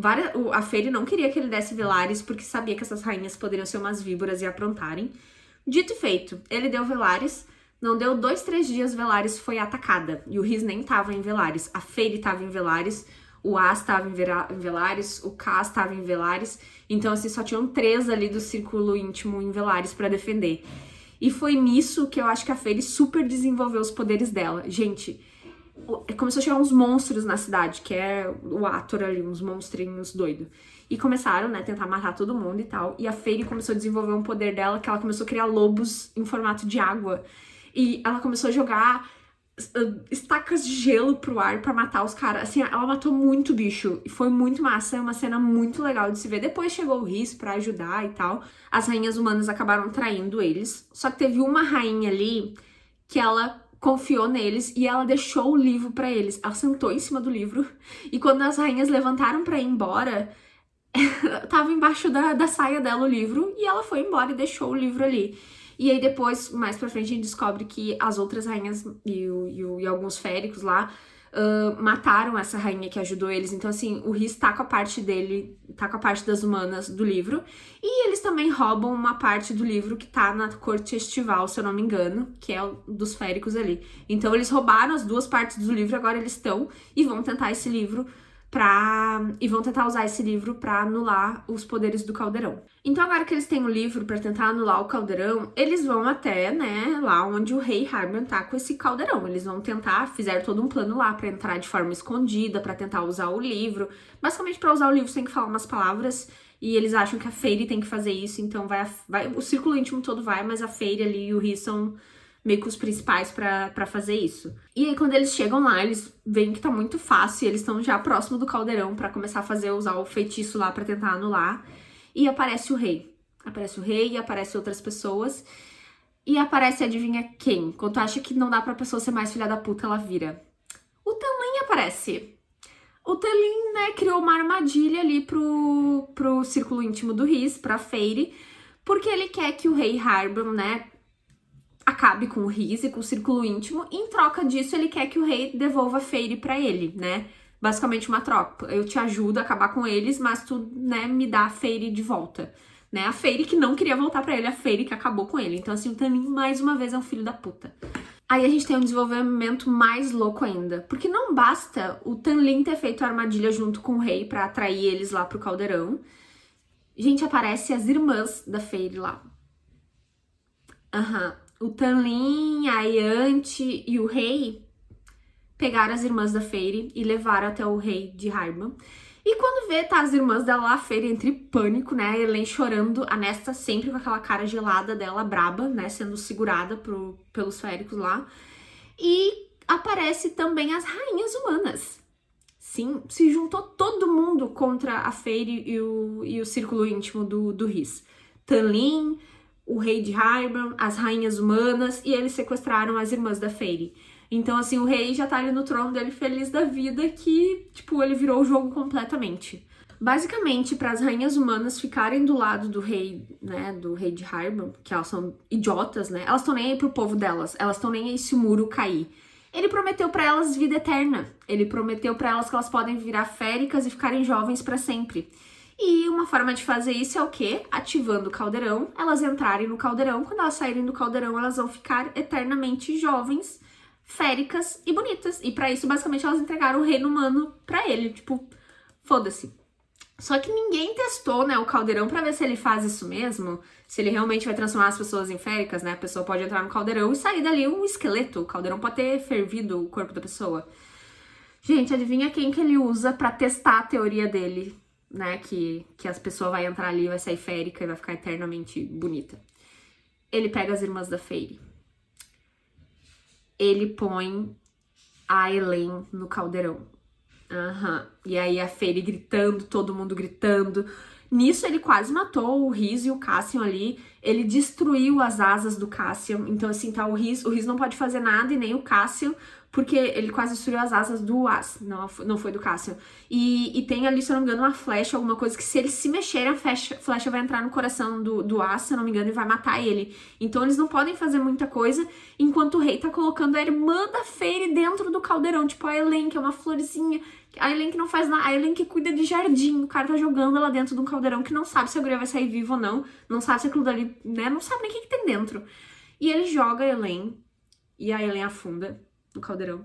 a Fairy não queria que ele desse Velaris porque sabia que essas rainhas poderiam ser umas víboras e aprontarem. Dito e feito, ele deu Velaris. Não deu 2, 3 dias, Velaris foi atacada. E o Rhys nem tava em Velaris. A Fairy tava em Velaris, o As tava em Velaris, o Kaz tava em Velaris. Então, assim, só tinham 3 ali do círculo íntimo em Velaris pra defender. E foi nisso que eu acho que a Fairy super desenvolveu os poderes dela. Gente, começou a chegar uns monstros na cidade, que é o Ator ali, uns monstrinhos doidos. E começaram, né, tentar matar todo mundo e tal. E a Fairy começou a desenvolver um poder dela, que ela começou a criar lobos em formato de água. E ela começou a jogar estacas de gelo pro ar pra matar os caras. Assim, ela matou muito bicho. E foi muito massa, é uma cena muito legal de se ver. Depois chegou o Rhys pra ajudar e tal. As rainhas humanas acabaram traindo eles. Só que teve uma rainha ali que ela confiou neles e ela deixou o livro pra eles. Ela sentou em cima do livro. E quando as rainhas levantaram pra ir embora, tava embaixo da saia dela o livro. E ela foi embora e deixou o livro ali. E aí depois, mais pra frente, a gente descobre que as outras rainhas e alguns féricos lá mataram essa rainha que ajudou eles. Então, assim, o Rhys tá com a parte dele, tá com a parte das humanas do livro. E eles também roubam uma parte do livro que tá na corte estival, se eu não me engano, que é o dos féricos ali. Então, eles roubaram as duas partes do livro, agora eles estão e vão tentar esse livro vão tentar usar esse livro pra anular os poderes do Caldeirão. Então, agora que eles têm o livro pra tentar anular o Caldeirão, eles vão até, né, lá onde o rei Harbin tá com esse Caldeirão. Eles vão tentar, fizeram todo um plano lá pra entrar de forma escondida, pra tentar usar o livro. Basicamente, pra usar o livro, você tem que falar umas palavras, e eles acham que a Feyre tem que fazer isso, então o círculo íntimo todo vai, mas a Feyre ali e o Rhys são meio que os principais pra fazer isso. E aí, quando eles chegam lá, eles veem que tá muito fácil, eles estão já próximo do Caldeirão pra começar a usar o feitiço lá pra tentar anular. E aparece o rei. Aparece o rei e aparece outras pessoas. E aparece, adivinha quem? Quando tu acha que não dá pra pessoa ser mais filha da puta, ela vira. O Tamlin aparece. O Tamlin, né, criou uma armadilha ali pro círculo íntimo do Rhys, pra Feyre, porque ele quer que o rei Harbin, né, acabe com o Rhys e com o círculo íntimo, e em troca disso ele quer que o rei devolva a Feyre pra ele, né? Basicamente uma troca. Eu te ajudo a acabar com eles, mas tu, né, me dá a Feyre de volta. Né? A Feyre que não queria voltar pra ele, a Feyre que acabou com ele. Então, assim, o Tamlin, mais uma vez, é um filho da puta. Aí a gente tem um desenvolvimento mais louco ainda. Porque não basta o Tamlin ter feito a armadilha junto com o rei pra atrair eles lá pro Caldeirão. Gente, aparece as irmãs da Feyre lá. O Tamlin, a Iante e o rei pegaram as irmãs da Feyre e levaram até o rei de Harbin. E quando vê, tá as irmãs dela lá, a Feyre entre pânico, né, a Elain chorando, a Nesta sempre com aquela cara gelada dela, braba, né, sendo segurada pelos féricos lá. E aparece também as rainhas humanas. Sim, se juntou todo mundo contra a Feyre e o círculo íntimo do Rhys. Tamlin, o rei de Harbin, as rainhas humanas, e eles sequestraram as irmãs da Feyre. Então, assim, o rei já tá ali no trono dele feliz da vida que, tipo, ele virou o jogo completamente. Basicamente, para as rainhas humanas ficarem do lado do rei, né, do rei de Harbin, que elas são idiotas, né, elas estão nem aí pro povo delas, elas estão nem aí se o muro cair. Ele prometeu para elas vida eterna, ele prometeu para elas que elas podem virar féricas e ficarem jovens para sempre. E uma forma de fazer isso é o quê? Ativando o caldeirão, elas entrarem no caldeirão, quando elas saírem do caldeirão, elas vão ficar eternamente jovens, féricas e bonitas. E pra isso, basicamente, elas entregaram o reino humano pra ele, tipo, foda-se. Só que ninguém testou, né, o caldeirão pra ver se ele faz isso mesmo, se ele realmente vai transformar as pessoas em féricas, né? A pessoa pode entrar no caldeirão e sair dali um esqueleto. O caldeirão pode ter fervido o corpo da pessoa. Gente, adivinha quem que ele usa pra testar a teoria dele? Né, que as pessoas vão entrar ali, vai sair férica e vai ficar eternamente bonita. Ele pega as irmãs da Feyre. Ele põe a Elain no caldeirão. E aí a Feyre gritando, todo mundo gritando. Nisso ele quase matou o Rhys e o Cassian ali. Ele destruiu as asas do Cassian. Então assim, tá o Rhys não pode fazer nada e nem o Cassian, porque ele quase destruiu as asas do As, não foi do Cassian. E tem ali, se eu não me engano, uma flecha, alguma coisa que se eles se mexerem, a flecha vai entrar no coração do As, se eu não me engano, e vai matar ele. Então eles não podem fazer muita coisa, enquanto o rei tá colocando a irmã da Feyre dentro do caldeirão, tipo a Elain, que é uma florzinha. A Elain que não faz nada, a Elain que cuida de jardim, o cara tá jogando ela dentro de um caldeirão que não sabe se a guria vai sair viva ou não sabe se aquilo dali, né, não sabe nem o que tem dentro. E ele joga a Elain, e a Elain afunda no caldeirão.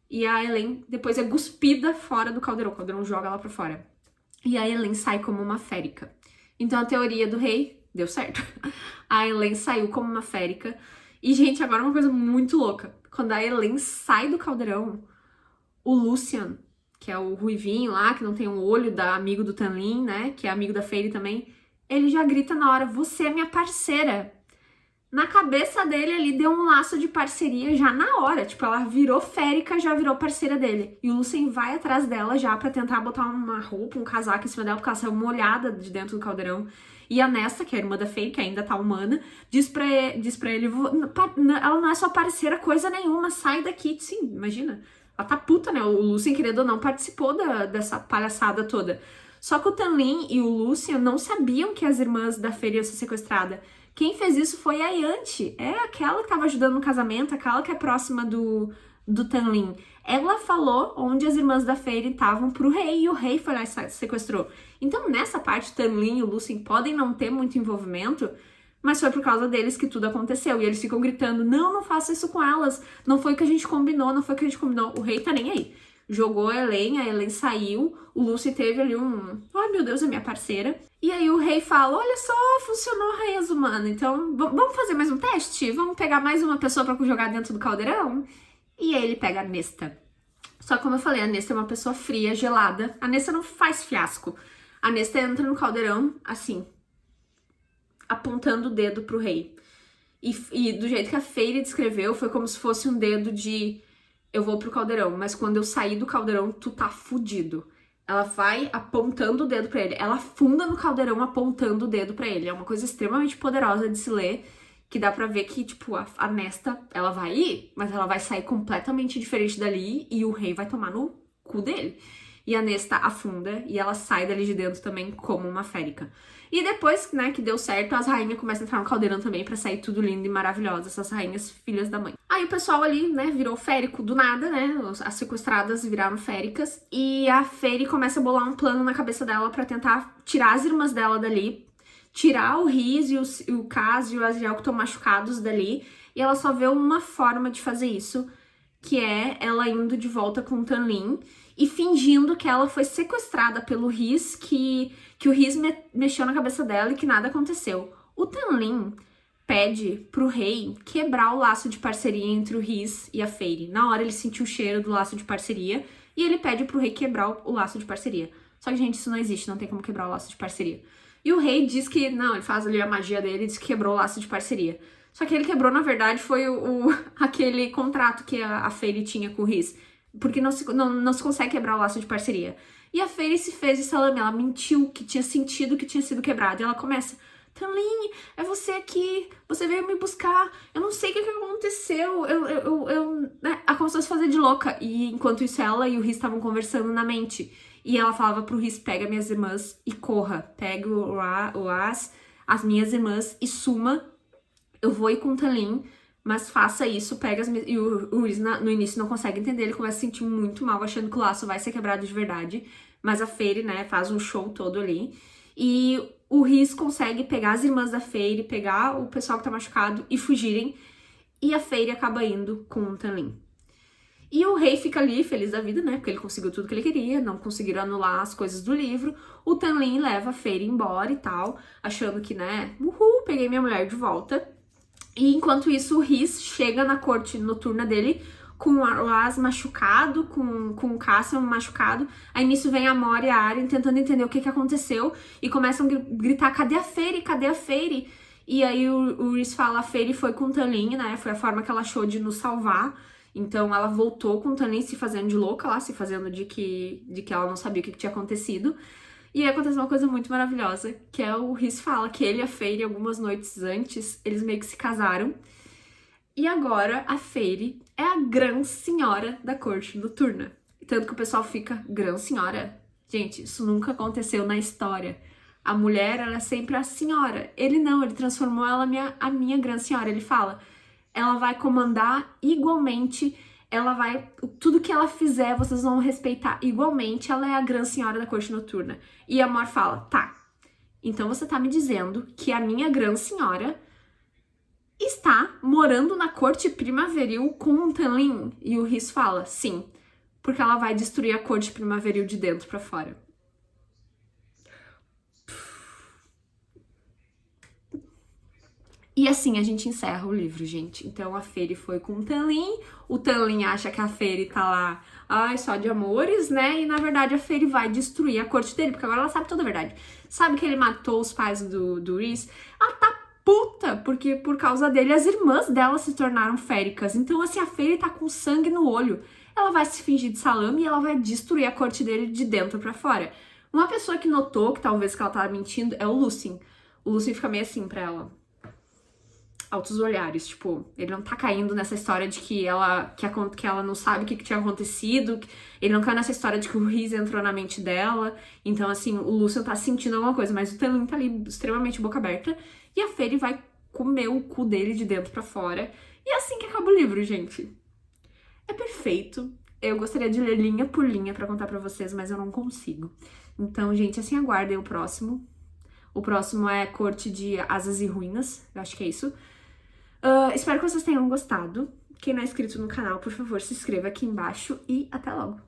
E a Elain depois é cuspida fora do caldeirão, o caldeirão joga ela pra fora. E a Elain sai como uma férica. Então a teoria do rei deu certo. A Elain saiu como uma férica. E, gente, agora uma coisa muito louca. Quando a Elain sai do caldeirão, o Lucien, que é o ruivinho lá, que não tem um olho, amigo do Tamlin, né, que é amigo da Feyre também, ele já grita na hora, você é minha parceira. Na cabeça dele ali deu um laço de parceria já na hora. Tipo, ela virou férica, já virou parceira dele. E o Lucien vai atrás dela já pra tentar botar uma roupa, um casaco em cima dela, porque ela saiu molhada de dentro do caldeirão. E a Nesta, que é a irmã da Fei, que ainda tá humana, diz pra ele, ela não é sua parceira coisa nenhuma, sai daqui. Sim, imagina. Ela tá puta, né? O Lucien, querendo ou não, participou dessa palhaçada toda. Só que o Tanlin e o Lucien não sabiam que as irmãs da Fei iam ser sequestradas. Quem fez isso foi a Yanti. É aquela que tava ajudando no casamento, aquela que é próxima do Tanlin. Ela falou onde as irmãs da Fei estavam pro rei, e o rei foi lá e sequestrou. Então, nessa parte, Tanlin e o Lucien podem não ter muito envolvimento, mas foi por causa deles que tudo aconteceu. E eles ficam gritando, não faça isso com elas. Não foi o que a gente combinou, não foi o que a gente combinou. O rei tá nem aí. Jogou a Ellen saiu, o Lucien teve ali ai meu Deus, é minha parceira. E aí o rei fala, olha só, funcionou a rainha humana, então vamos fazer mais um teste? Vamos pegar mais uma pessoa pra jogar dentro do caldeirão? E aí ele pega a Nesta. Só que como eu falei, a Nesta é uma pessoa fria, gelada. A Nesta não faz fiasco. A Nesta entra no caldeirão, assim, apontando o dedo pro rei. E do jeito que a Feyre descreveu, foi como se fosse um dedo de... eu vou pro caldeirão, mas quando eu sair do caldeirão, tu tá fudido. Ela vai apontando o dedo pra ele. Ela afunda no caldeirão apontando o dedo pra ele. É uma coisa extremamente poderosa de se ler, que dá pra ver que, tipo, a Nesta, ela vai ir, mas ela vai sair completamente diferente dali e o rei vai tomar no cu dele. E a Nesta afunda e ela sai dali de dentro também como uma férica. E depois, né, que deu certo, as rainhas começam a entrar no caldeirão também pra sair tudo lindo e maravilhoso, essas rainhas filhas da mãe. Aí o pessoal ali, né, virou férico do nada, né, as sequestradas viraram féricas, e a Feyre começa a bolar um plano na cabeça dela pra tentar tirar as irmãs dela dali, tirar o Rhys e o Cas e o Azriel que estão machucados dali, e ela só vê uma forma de fazer isso, que é ela indo de volta com o Tanlin e fingindo que ela foi sequestrada pelo Rhys, que o Rhys mexeu na cabeça dela e que nada aconteceu. O Tanlin pede pro rei quebrar o laço de parceria entre o Rhys e a Feyre. Na hora ele sentiu o cheiro do laço de parceria e ele pede pro rei quebrar o laço de parceria. Só que, gente, isso não existe, não tem como quebrar o laço de parceria. E o rei diz que, não, ele faz ali a magia dele e diz que quebrou o laço de parceria. Só que ele quebrou, na verdade, foi aquele contrato que a Feyre tinha com o Rhys. Porque não se consegue quebrar o laço de parceria. E a Feyre se fez de salame, ela mentiu que tinha sentido que tinha sido quebrado. E ela começa, Tanlin, é você aqui, você veio me buscar, eu não sei o que aconteceu, né? Ela começou a se fazer de louca. E enquanto isso, ela e o Rhys estavam conversando na mente. E ela falava pro Rhys, pega minhas irmãs e corra. Pega as minhas irmãs e suma. Eu vou ir com o Tanlin, mas faça isso, pega as minhas... E o Rhys no início não consegue entender, ele começa a se sentir muito mal, achando que o laço vai ser quebrado de verdade. Mas a Feyre, né, faz um show todo ali. E o Rhys consegue pegar as irmãs da Feyre, pegar o pessoal que tá machucado e fugirem. E a Feyre acaba indo com o Tanlin. E o rei fica ali, feliz da vida, né? Porque ele conseguiu tudo que ele queria, não conseguiram anular as coisas do livro. O Tanlin leva a Feyre embora e tal, achando que, né, uhul, peguei minha mulher de volta. E enquanto isso, o Rhys chega na corte noturna dele com o As machucado, com o Cassian machucado. Aí nisso vem a Mor e a Arryn tentando entender o que aconteceu e começam a gritar, cadê a Feyre? Cadê a Feyre? E aí o Rhys fala, a Feyre foi com o Tanlin, né? Foi a forma que ela achou de nos salvar. Então ela voltou com o Tanlin se fazendo de louca lá, se fazendo de que ela não sabia o que tinha acontecido. E aí aconteceu uma coisa muito maravilhosa, que é o Rhys fala que ele e a Feyre, algumas noites antes, eles meio que se casaram. E agora a Feyre é a Gran Senhora da corte noturna. Tanto que o pessoal fica, Gran Senhora? Gente, isso nunca aconteceu na história. A mulher, ela é sempre a senhora. Ele não, ele transformou ela a minha Gran Senhora. Ele fala, ela vai comandar igualmente, ela vai... Tudo que ela fizer, vocês vão respeitar igualmente. Ela é a Gran Senhora da corte noturna. E a Mor fala, tá, então você tá me dizendo que a minha Gran Senhora está morando na corte primaveril com um Tanlin? E o Rhys fala, sim, porque ela vai destruir a corte primaveril de dentro pra fora. E assim a gente encerra o livro, gente. Então a Feyre foi com o Tanlin acha que a Feyre tá lá, ai, só de amores, né? E na verdade a Feyre vai destruir a corte dele, porque agora ela sabe toda a verdade. Sabe que ele matou os pais do Rhys? Ela tá puta, porque por causa dele as irmãs dela se tornaram féricas. Então, assim, a Fairy tá com sangue no olho. Ela vai se fingir de salame e ela vai destruir a corte dele de dentro pra fora. Uma pessoa que notou que talvez que ela tava mentindo é o Lucien. O Lucien fica meio assim pra ela. Altos olhares, tipo, ele não tá caindo nessa história de que ela não sabe o que tinha acontecido, ele não caiu nessa história de que o Rhys entrou na mente dela, então, assim, o Lucien tá sentindo alguma coisa, mas o Telyn tá ali extremamente boca aberta, e a Fairy vai comer o cu dele de dentro pra fora, e é assim que acaba o livro, gente. É perfeito, eu gostaria de ler linha por linha pra contar pra vocês, mas eu não consigo. Então, gente, assim, aguardem o próximo. O próximo é Corte de Asas e Ruínas, eu acho que é isso. Espero que vocês tenham gostado. Quem não é inscrito no canal, por favor, se inscreva aqui embaixo e até logo!